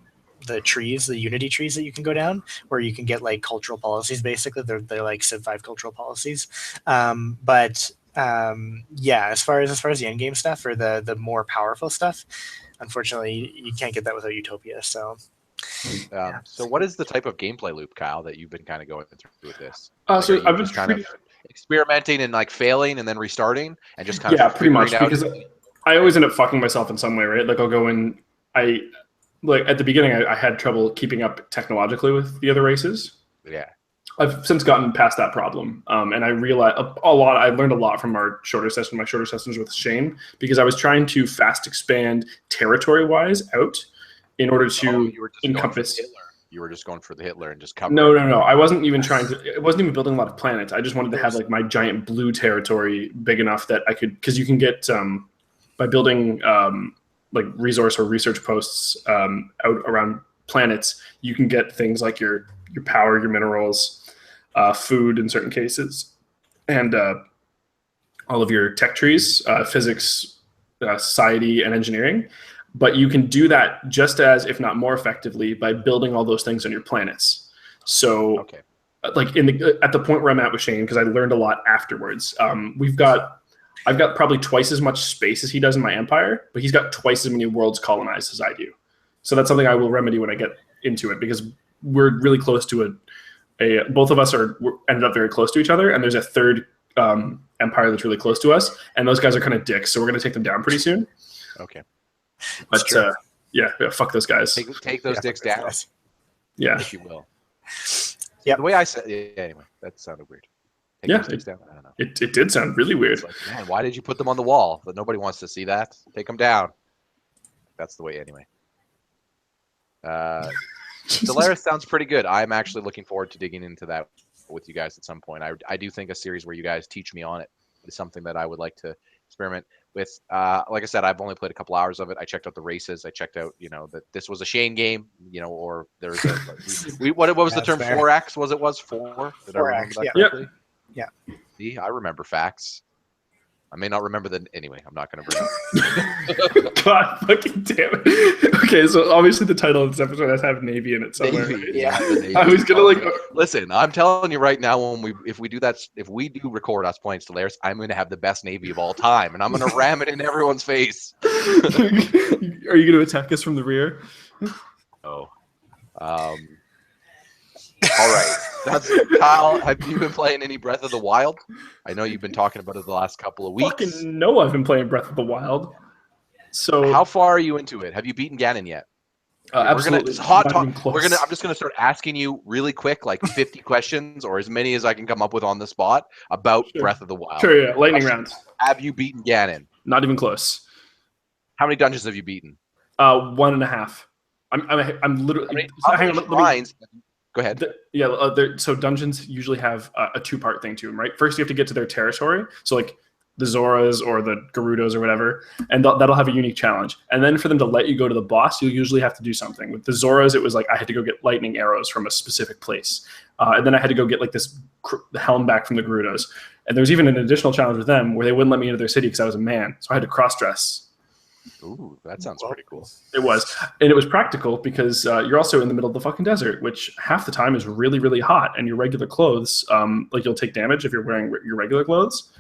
trees, the Unity trees that you can go down, where you can get like cultural policies. Basically, they're like Civ 5 cultural policies. As far as the end game stuff or the more powerful stuff, unfortunately, you can't get that without Utopia. So. So what is the type of gameplay loop, Kyle, that you've been kind of going through with this? So I've been kind of experimenting and like failing and then restarting and just kind of pretty much, out. Because I always end up fucking myself in some way, right? Like I'll go in, like at the beginning I had trouble keeping up technologically with the other races. Yeah. I've since gotten past that problem, and I realized I learned a lot from my shorter sessions with Shane, because I was trying to fast expand territory-wise out in order to encompass. You were just going for the Hitler and just cover. No. I wasn't even I wasn't even building a lot of planets. I just wanted to have like my giant blue territory big enough that I could, because you can get by building like resource or research posts out around planets, you can get things like your power, your minerals, food in certain cases, and all of your tech trees, physics, society, and engineering. But you can do that just as, if not more effectively, by building all those things on your planets. So, Okay. like at the point where I'm at with Shane, because I learned a lot afterwards. I've got probably twice as much space as he does in my empire, but he's got twice as many worlds colonized as I do. So that's something I will remedy when I get into it, because we're really close to both of us ended up very close to each other, and there's a third empire that's really close to us, and those guys are kind of dicks, so we're going to take them down pretty soon. Okay. But yeah, fuck those guys. Take those dicks down. Yeah. If you will. Yeah. The way I said, anyway, that sounded weird. Yeah, those dicks down? I don't know. It did sound really weird. It's like, man, why did you put them on the wall? But nobody wants to see that. Take them down. That's the way, anyway. Stellaris sounds pretty good. I'm actually looking forward to digging into that with you guys at some point. I do think a series where you guys teach me on it is something that I would like to experiment with. Like I said, I've only played a couple hours of it. I checked out the races. I checked out, that this was a Shane game, or there's a what was the term? Fair. 4X was 4? Did I remember 4X, that yeah. correctly? Yeah. See, I remember facts. I may not remember the anyway. I'm not going to bring it. God fucking damn it. Okay, so obviously the title of this episode has to have Navy in it somewhere. Navy, Right? Yeah. Navy. I was gonna listen. I'm telling you right now, if we do record us playing Stellaris, I'm going to have the best Navy of all time, and I'm going to ram it in everyone's face. Are you going to attack us from the rear? Oh. All right. Kyle, have you been playing any Breath of the Wild? I know you've been talking about it the last couple of weeks. Fucking no, I've been playing Breath of the Wild. So how far are you into it? Have you beaten Ganon yet? absolutely. I'm just gonna start asking you really quick, like 50 questions or as many as I can come up with on the spot about Breath of the Wild. Sure, yeah. Lightning rounds. Have you beaten Ganon? Not even close. How many dungeons have you beaten? 1.5. I'm literally. How many shrines? Go ahead. So dungeons usually have a two-part thing to them, right? First, you have to get to their territory. So like the Zoras or the Gerudos or whatever, and that'll have a unique challenge. And then for them to let you go to the boss, you'll usually have to do something. With the Zoras, it was like I had to go get lightning arrows from a specific place. And then I had to go get like the helm back from the Gerudos. And there was even an additional challenge with them where they wouldn't let me into their city because I was a man. So I had to cross-dress. Ooh, that sounds pretty cool. It was. And it was practical because you're also in the middle of the fucking desert, which half the time is really, really hot. And your regular clothes, like you'll take damage if you're wearing your regular clothes.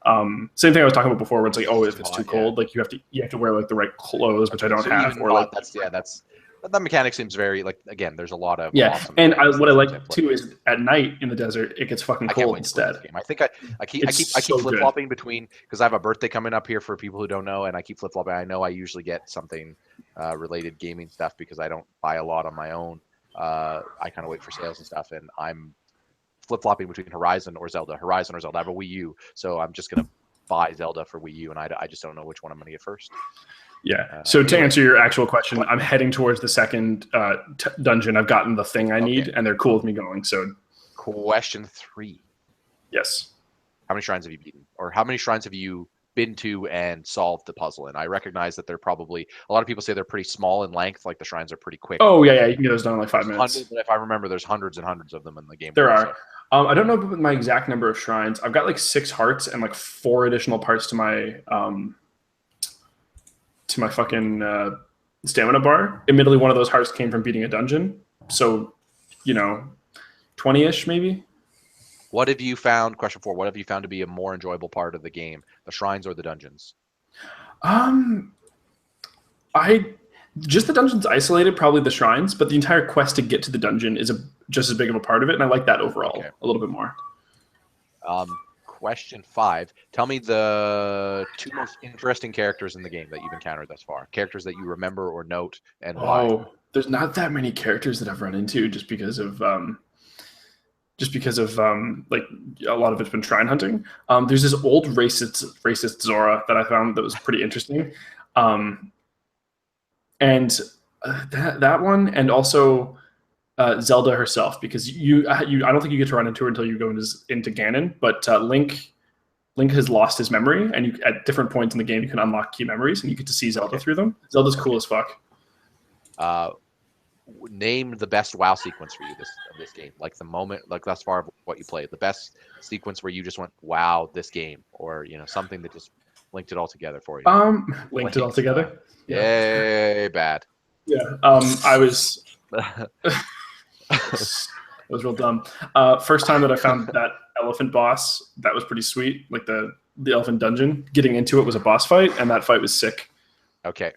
Same thing I was talking about before, where it's like, oh, if it's too cold, like you have to wear like the right clothes, which I don't have. Or like that mechanic seems very like, again, there's a lot of awesome. And what I like too is at night in the desert it gets fucking cold instead. I think I keep flip flopping between, because I have a birthday coming up here for people who don't know, and I keep flip flopping. I know I usually get something related gaming stuff because I don't buy a lot on my own. I kind of wait for sales and stuff, and I'm flip flopping between Horizon or Zelda. I have a Wii U, so I'm just gonna buy Zelda for Wii U, and I just don't know which one I'm gonna get first. Yeah. So to answer your actual question, I'm heading towards the second dungeon. I've gotten the thing I need, and they're cool with me going. So, question 3. Yes. How many shrines have you beaten, or how many shrines have you been to and solved the puzzle? And I recognize that they're probably, a lot of people say they're pretty small in length, like the shrines are pretty quick. Oh yeah, you can get those done in like 5 minutes. But if I remember, there's hundreds and hundreds of them in the game. There are. I don't know my exact number of shrines. I've got like 6 hearts and like 4 additional parts to my fucking stamina bar. Admittedly, one of those hearts came from beating a dungeon. So, 20-ish maybe. What have you found, question 4, what have you found to be a more enjoyable part of the game? The shrines or the dungeons? Just the dungeons isolated, probably the shrines, but the entire quest to get to the dungeon is just as big of a part of it, and I like that overall a little bit more. Question 5. Tell me the 2 most interesting characters in the game that you've encountered thus far. Characters that you remember or note, and why. Oh, there's not that many characters that I've run into just because of like a lot of it's been shrine hunting. There's this old racist Zora that I found that was pretty interesting. And that one, and also Zelda herself, because I don't think you get to run into her until you go into Ganon, but Link has lost his memory, and at different points in the game you can unlock key memories, and you get to see Zelda through them. Zelda's cool as fuck. name the best WoW sequence for you this game. Like the moment, like thus far of what you played, the best sequence where you just went, "Wow, this game," or something that just linked it all together for you. Linked it all together. Yay, bad. Yeah. I was. It was real dumb. First time that I found that elephant boss, that was pretty sweet. Like the elephant dungeon, getting into it was a boss fight, and that fight was sick. Okay.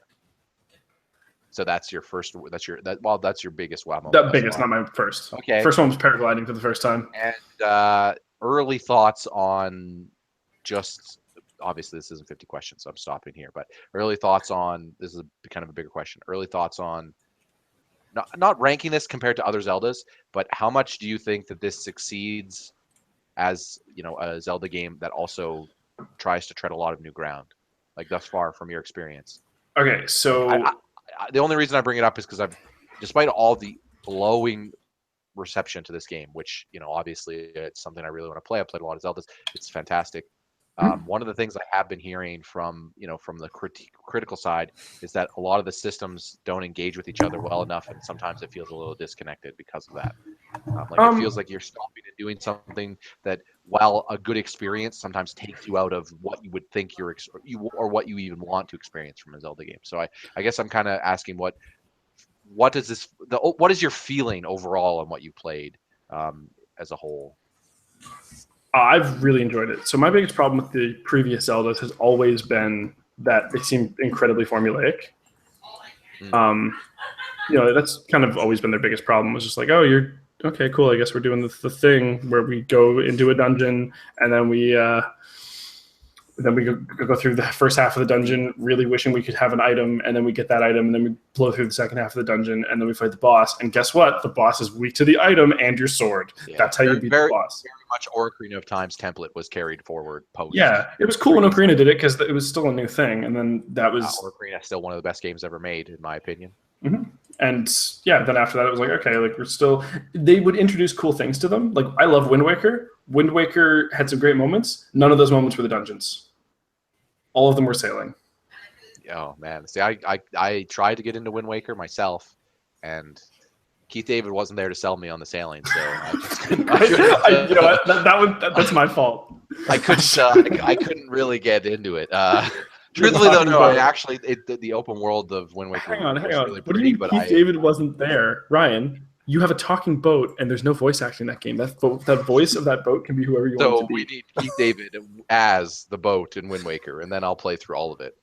So that's your first. That's your biggest WoW moment. The biggest, not my first. Okay. First one was paragliding for the first time. And early thoughts on just. Obviously, this isn't 50 questions, so I'm stopping here. But early thoughts on this is kind of a bigger question. Early thoughts on. Not ranking this compared to other Zeldas, but how much do you think that this succeeds as a Zelda game that also tries to tread a lot of new ground, like thus far from your experience? Okay, so the only reason I bring it up is because despite all the glowing reception to this game, which obviously it's something I really want to play. I've played a lot of Zeldas. It's fantastic. One of the things I have been hearing from the critical side is that a lot of the systems don't engage with each other well enough, and sometimes it feels a little disconnected because of that. It feels like you're stopping and doing something that, while a good experience, sometimes takes you out of what you would think or what you even want to experience from a Zelda game. So I guess I'm kind of asking what is your feeling overall on what you played as a whole? I've really enjoyed it. So my biggest problem with the previous Zeldas has always been that they seem incredibly formulaic. That's kind of always been their biggest problem. Was just like, oh, you're okay, cool. I guess we're doing the thing where we go into a dungeon and then we go through the first half of the dungeon, really wishing we could have an item, and then we get that item, and then we blow through the second half of the dungeon, and then we fight the boss. And guess what? The boss is weak to the item and your sword. Yeah, that's how you beat the boss. Very much Ocarina of Time's template was carried forward post. Yeah, it was cool when Ocarina did it because it was still a new thing, and then that was Ocarina is still one of the best games ever made, in my opinion. Mm-hmm. And yeah, then after that, it was like, okay, like they would introduce cool things to them. Like I love Wind Waker. Wind Waker had some great moments. None of those moments were the dungeons. All of them were sailing. Oh man, see, I tried to get into Wind Waker myself, and Keith David wasn't there to sell me on the sailing, so I just couldn't. That's my fault. I couldn't really get into it. Truthfully, though, no, I actually the open world of Wind Waker. Hang on. Really what do you mean Keith David wasn't there, Ryan? You have a talking boat, and there's no voice acting in that game. That voice of that boat can be whoever you want it to be. So we need Keith David as the boat in Wind Waker, and then I'll play through all of it.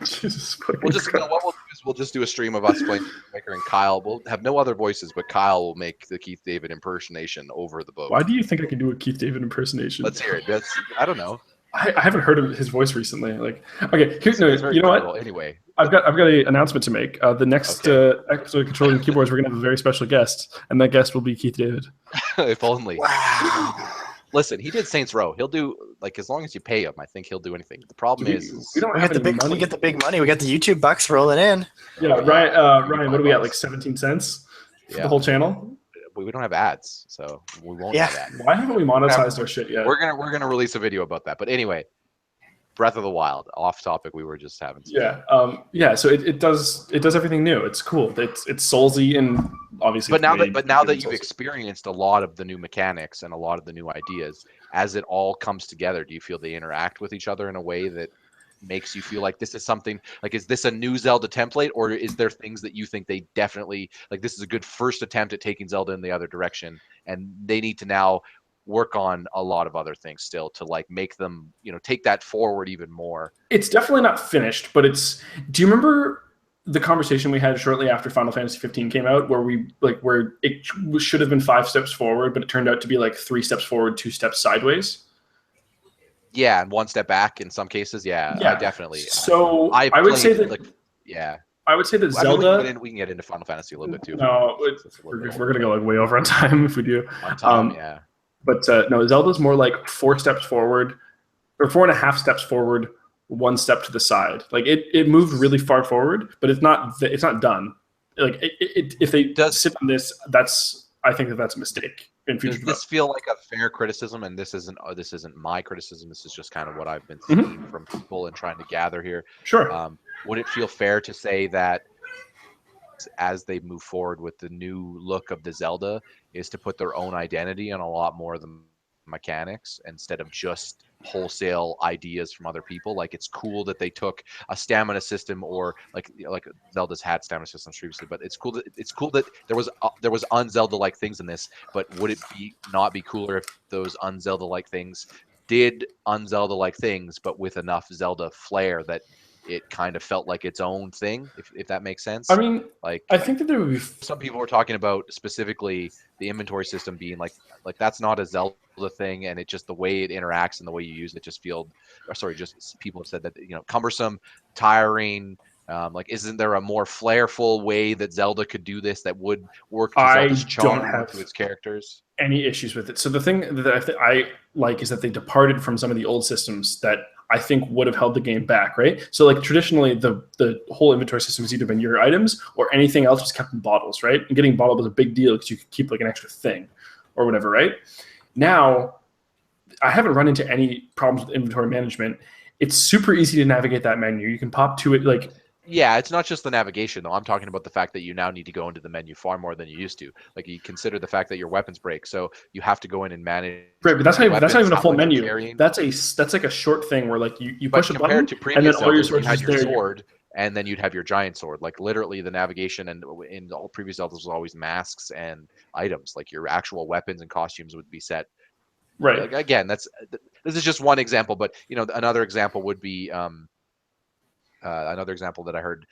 Jesus what we'll do is we'll just do a stream of us playing Wind Waker, and Kyle will have no other voices, but Kyle will make the Keith David impersonation over the boat. Why do you think I can do a Keith David impersonation? Let's hear it. I don't know. I haven't heard of his voice recently. Like, okay, you know what? Anyway, I've got an announcement to make. The next episode of Controlling Keyboards, we're gonna have a very special guest, and that guest will be Keith David. If only. Wow. Listen, he did Saints Row. He'll do as long as you pay him. I think he'll do anything. The problem is we don't we have get the big money. We get the big money. We got the YouTube bucks rolling in. Yeah, Ryan, what do we got? Like 17 cents for the whole channel? We don't have ads, so we won't have ads. Why haven't we monetized our shit yet? We're gonna release a video about that. But anyway, Breath of the Wild, off topic. We were just having. So it does everything new. It's cool. It's soulsy and obviously. But now that you've experienced a lot of the new mechanics and a lot of the new ideas, as it all comes together, do you feel they interact with each other in a way that makes you feel like this is something like, is this a new Zelda template, or is there things that you think they definitely this is a good first attempt at taking Zelda in the other direction, and they need to now work on a lot of other things still to make them take that forward even more? It's definitely not finished, but do you remember the conversation we had shortly after Final Fantasy 15 came out, where where it should have been 5 steps forward, but it turned out to be 3 steps forward, 2 steps sideways? Yeah, and 1 step back in some cases. Yeah. I definitely. So I would say that I would say that Zelda. We can get into Final Fantasy a little bit too. No, we're gonna go way over on time if we do. On time, yeah. But no, Zelda's more 4 steps forward, or 4.5 steps forward, 1 step to the side. It moved really far forward, but it's not done. If they sit on this, I think that's a mistake in future. Does this feel like a fair criticism? And this isn't my criticism. This is just kind of what I've been seeing from people and trying to gather here. Sure. Would it feel fair to say that as they move forward with the new look of the Zelda is to put their own identity on a lot more of the mechanics instead of just wholesale ideas from other people. Like, it's cool that they took a stamina system, or like Zelda's had stamina systems previously, but it's cool that there was un-Zelda like things in this. But would it not be cooler if those un-Zelda like things did un-Zelda like things, but with enough Zelda flair that it kind of felt like its own thing, if that makes sense? I mean, like, I think that there would be some people were talking about specifically the inventory system being like that's not a Zelda thing, and it just the way it interacts and the way you use it just just people have said that, cumbersome, tiring. Like, isn't there a more flairful way that Zelda could do this that would work to Zelda's charm, to its characters? Any issues with it. So the thing that I like is that they departed from some of the old systems that I think would have held the game back, right? So like traditionally the whole inventory system has either been your items or anything else was kept in bottles, right? And getting bottled was a big deal because you could keep like an extra thing or whatever, right? Now, I haven't run into any problems with inventory management. It's super easy to navigate that menu. You can pop to it like... Yeah, it's not just the navigation, though. I'm talking about the fact that you now need to go into the menu far more than you used to. Like, you consider the fact that your weapons break, so you have to go in and manage. Right, but that's not even a full menu. That's like a short thing where like you push a button, and then all your swords had your sword, and then you'd have your giant sword. Like, literally, the navigation and in all previous Zeldas was always masks and items. Like, your actual weapons and costumes would be set. Right. Like, again, this is just one example, but another example would be. Another example that I heard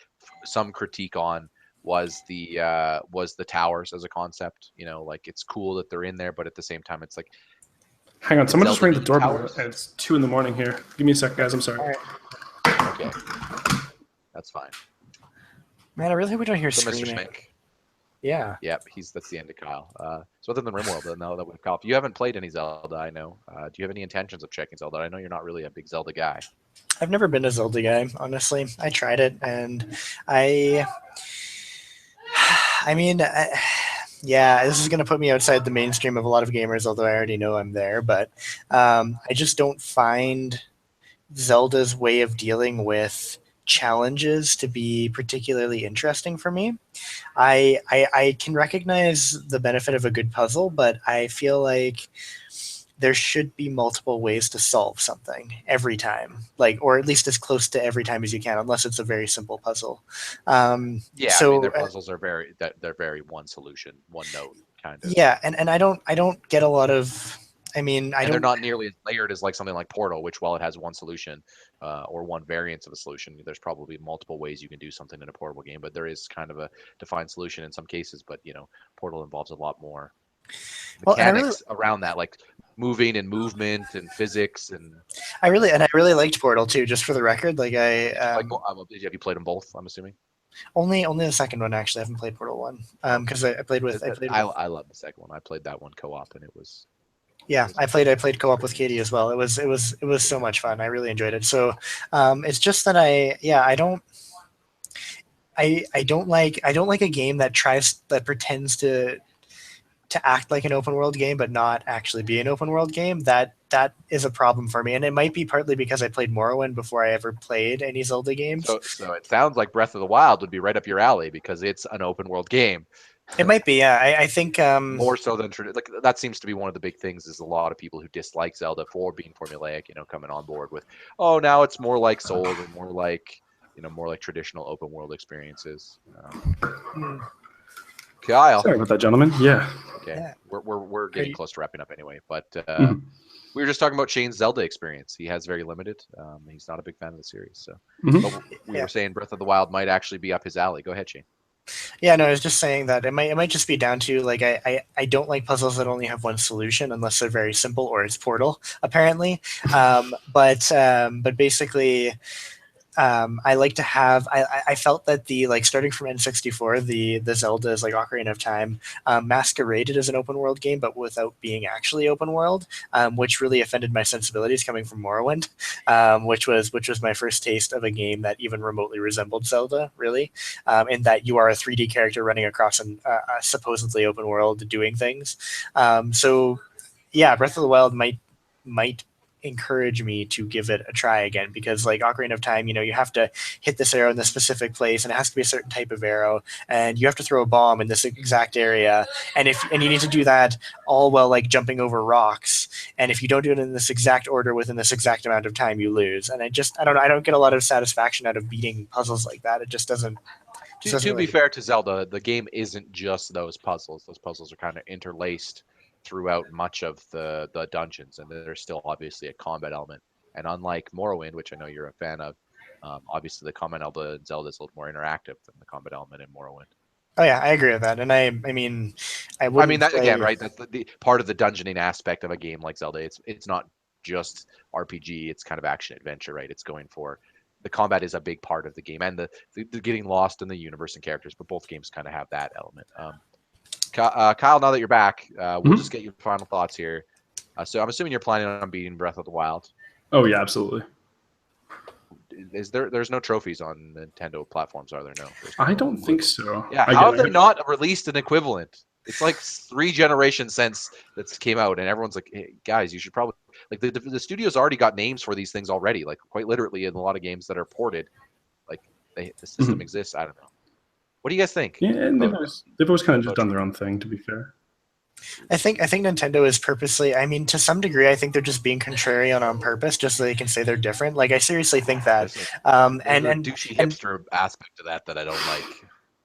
some critique on was the towers as a concept. Like, it's cool that they're in there, but at the same time, it's like... Hang on, someone just rang the doorbell. It's 2 a.m. here. Give me a sec, guys. I'm sorry. Okay. That's fine. Man, I really hope we don't hear So screaming. Mr. Schmink. Yeah. Yep, that's the end of Kyle. So other than RimWorld, now that we've Kyle, if you haven't played any Zelda, I know. Do you have any intentions of checking Zelda? I know you're not really a big Zelda guy. I've never been a Zelda guy, honestly. I tried it, and yeah, this is going to put me outside the mainstream of a lot of gamers, although I already know I'm there, but I just don't find Zelda's way of dealing with challenges to be particularly interesting for me. I can recognize the benefit of a good puzzle, but I feel like there should be multiple ways to solve something every time, or at least as close to every time as you can, unless it's a very simple puzzle. So their puzzles are they're very one solution, one note kind of. Yeah, and I don't get a lot of. They're not nearly as layered as like something like Portal, which, while it has one solution or one variance of a solution, there's probably multiple ways you can do something in a Portal game, but there is kind of a defined solution in some cases. But Portal involves a lot more mechanics around that, like moving and movement and physics. And I really liked Portal too, just for the record. Like, have you played them both? I'm assuming. Only the second one, actually. I haven't played Portal 1 because I played with. I love the second one. I played that one co-op, and it was. Yeah, I played co-op with Katie as well. It was so much fun. I really enjoyed it. So it's just that I don't like a game that pretends to act like an open world game but not actually be an open world game. That is a problem for me, and it might be partly because I played Morrowind before I ever played any Zelda games. So it sounds like Breath of the Wild would be right up your alley because it's an open world game. It might be, yeah. I think more so than like that seems to be one of the big things. Is a lot of people who dislike Zelda for being formulaic, coming on board with, oh, now it's more like Souls and more like traditional open world experiences. Kyle, sorry about that, gentlemen. Yeah. Okay, yeah. We're getting close to wrapping up anyway, but we were just talking about Shane's Zelda experience. He has very limited. He's not a big fan of the series, so but we were saying Breath of the Wild might actually be up his alley. Go ahead, Shane. Yeah, no, I was just saying that it might just be down to like I don't like puzzles that only have one solution unless they're very simple or it's Portal apparently. But basically, I like to have. I felt that the starting from N64, the Zeldas like Ocarina of Time masqueraded as an open world game, but without being actually open world, which really offended my sensibilities coming from Morrowind, which was my first taste of a game that even remotely resembled Zelda, really, in that you are a 3D character running across a supposedly open world doing things. So yeah, Breath of the Wild might encourage me to give it a try again, because like Ocarina of Time, you have to hit this arrow in this specific place, and it has to be a certain type of arrow, and you have to throw a bomb in this exact area, and you need to do that all while like jumping over rocks, and if you don't do it in this exact order within this exact amount of time, you lose. And I don't know, I don't get a lot of satisfaction out of beating puzzles like that. It just doesn't. To be fair to Zelda, the game isn't just those puzzles. Those puzzles are kind of interlaced throughout much of the dungeons, and there's still obviously a combat element. And unlike Morrowind, which I know you're a fan of, obviously the combat element in Zelda is a little more interactive than the combat element in Morrowind. Oh yeah, I agree with that, and I mean, that again, right? That's the part of the dungeoning aspect of a game like Zelda. It's not just RPG; it's kind of action adventure, right? It's going for the combat is a big part of the game, and the getting lost in the universe and characters. But both games kind of have that element. Kyle, now that you're back, we'll just get your final thoughts here. So I'm assuming you're planning on beating Breath of the Wild. Oh yeah, absolutely. There's no trophies on Nintendo platforms, are there? No. I don't think so. Yeah, how have they not released an equivalent? It's like 3 generations since that came out, and everyone's like, hey, guys, you should probably like the studio's already got names for these things already, like quite literally in a lot of games that are ported. Like the system exists. I don't know. What do you guys think? Yeah, and they've always kind of just done their own thing, to be fair. I think Nintendo is purposely, I mean, to some degree, I think they're just being contrarian on purpose, just so they can say they're different. Like, I seriously think that. And douchey hipster aspect to that I don't like.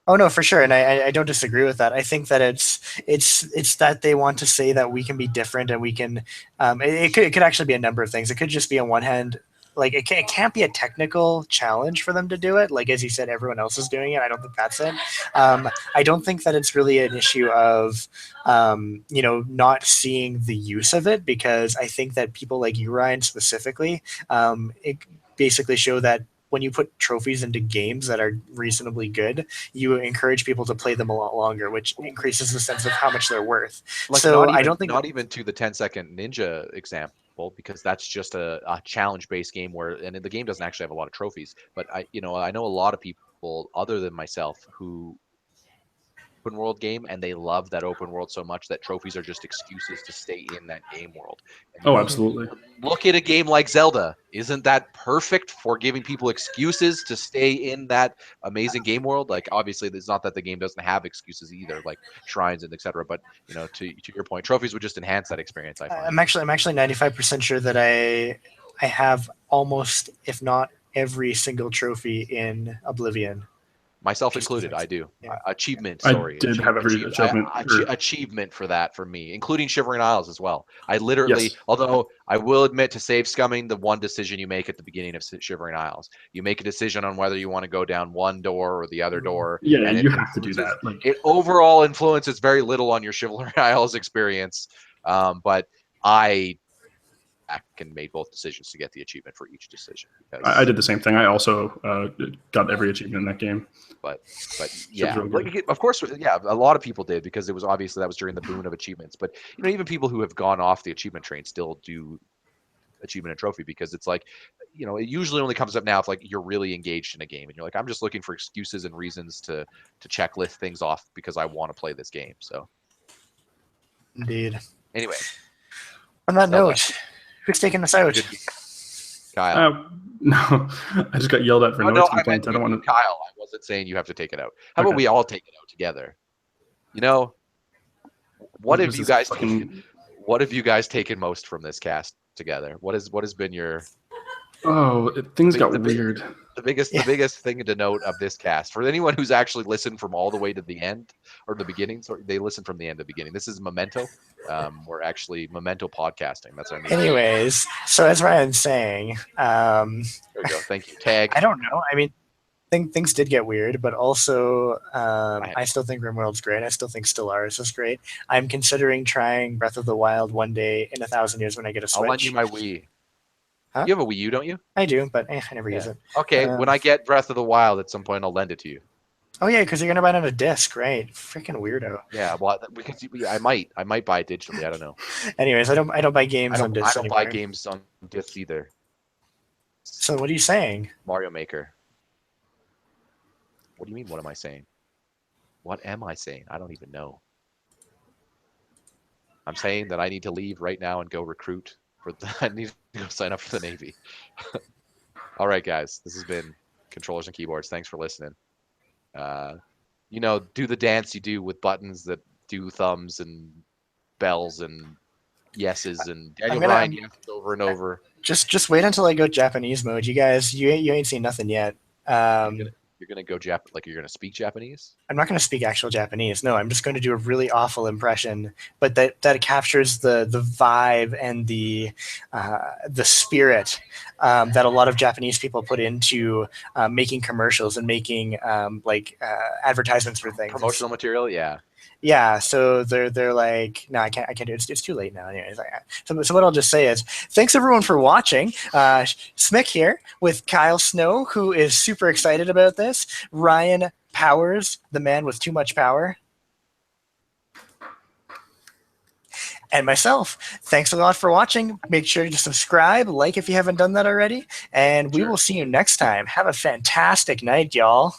Oh no, for sure, and I don't disagree with that. I think that it's that they want to say that we can be different, and we can. It could actually be a number of things. It could just be on one hand, like it can't be a technical challenge for them to do it. Like as you said, everyone else is doing it. I don't think that's it. I don't think that it's really an issue of not seeing the use of it, because I think that people like you, Ryan, specifically, it basically show that when you put trophies into games that are reasonably good, you encourage people to play them a lot longer, which increases the sense of how much they're worth. Like so I don't think not even to the 10-second ninja example, because that's just a challenge-based game and the game doesn't actually have a lot of trophies. But I know a lot of people other than myself who open world game, and they love that open world so much that trophies are just excuses to stay in that game world. Oh, absolutely. Look at a game like Zelda. Isn't that perfect for giving people excuses to stay in that amazing game world? Like, obviously, it's not that the game doesn't have excuses either, like shrines and etc. But to your point, trophies would just enhance that experience. I find. I'm actually 95% sure that I have almost, if not every single trophy in Oblivion. Myself included, I do. Yeah. Achievement, sorry. I did have every achievement. Achievement for that for me, including Shivering Isles as well. I literally, although I will admit to save scumming the one decision you make at the beginning of Shivering Isles. You make a decision on whether you want to go down one door or the other door. Yeah, and you have to do that. It overall influences very little on your Shivering Isles experience, but I and made both decisions to get the achievement for each decision. I did the same thing. I also got every achievement in that game. But yeah, of course, yeah, a lot of people did, because it was obviously that was during the boom of achievements. But even people who have gone off the achievement train still do achievement and trophy, because it's like, it usually only comes up now if like you're really engaged in a game and you're like, I'm just looking for excuses and reasons to checklist things off because I want to play this game. So, indeed. Anyway, on that note. Who's taking us out? Kyle. No, I just got yelled at for noise complaints. I don't want to. Kyle, I wasn't saying you have to take it out. How about we all take it out together? What have you guys taken? What have you guys taken most from this cast together? What has been your? Oh, things got weird. The biggest thing to note of this cast, for anyone who's actually listened from all the way to the end or the beginning, sorry, they listen from the end to the beginning. This is Memento. We're actually Memento podcasting. That's our name. Anyways, so as Ryan's saying, there we go. Thank you. Tag. I don't know. I mean, things did get weird, but also I still think RimWorld's great. I still think Stellaris is great. I'm considering trying Breath of the Wild one day in 1,000 years when I get a Switch. I'll lend you my Wii. Huh? You have a Wii U, don't you? I do, but I never use it. Okay, when I get Breath of the Wild at some point, I'll lend it to you. Oh yeah, because you're gonna buy it on a disc, right? Freaking weirdo. Yeah, well, because I might buy it digitally. I don't know. Anyways, I don't buy games on discs. I don't buy games on discs either. So what are you saying? Mario Maker. What do you mean? What am I saying? What am I saying? I don't even know. I'm saying that I need to leave right now and go recruit I need to go sign up for the Navy. All right, guys. This has been Controllers and Keyboards. Thanks for listening. Do the dance you do with buttons that do thumbs and bells and yeses and Daniel Bryan yes over and over. Just wait until I go Japanese mode. You guys, you ain't seen nothing yet. You're gonna go you're gonna speak Japanese? I'm not going to speak actual Japanese. No, I'm just going to do a really awful impression, but that captures the vibe and the spirit that a lot of Japanese people put into making commercials and making advertisements for things. Promotional material, yeah. Yeah, so they're like, no, I can't do it. It's too late now. Anyways, so what I'll just say is, thanks everyone for watching. Smick here with Kyle Snow, who is super excited about this. Ryan Powers, the man with too much power. And myself. Thanks a lot for watching. Make sure to subscribe, like if you haven't done that already, and we will see you next time. Have a fantastic night, y'all.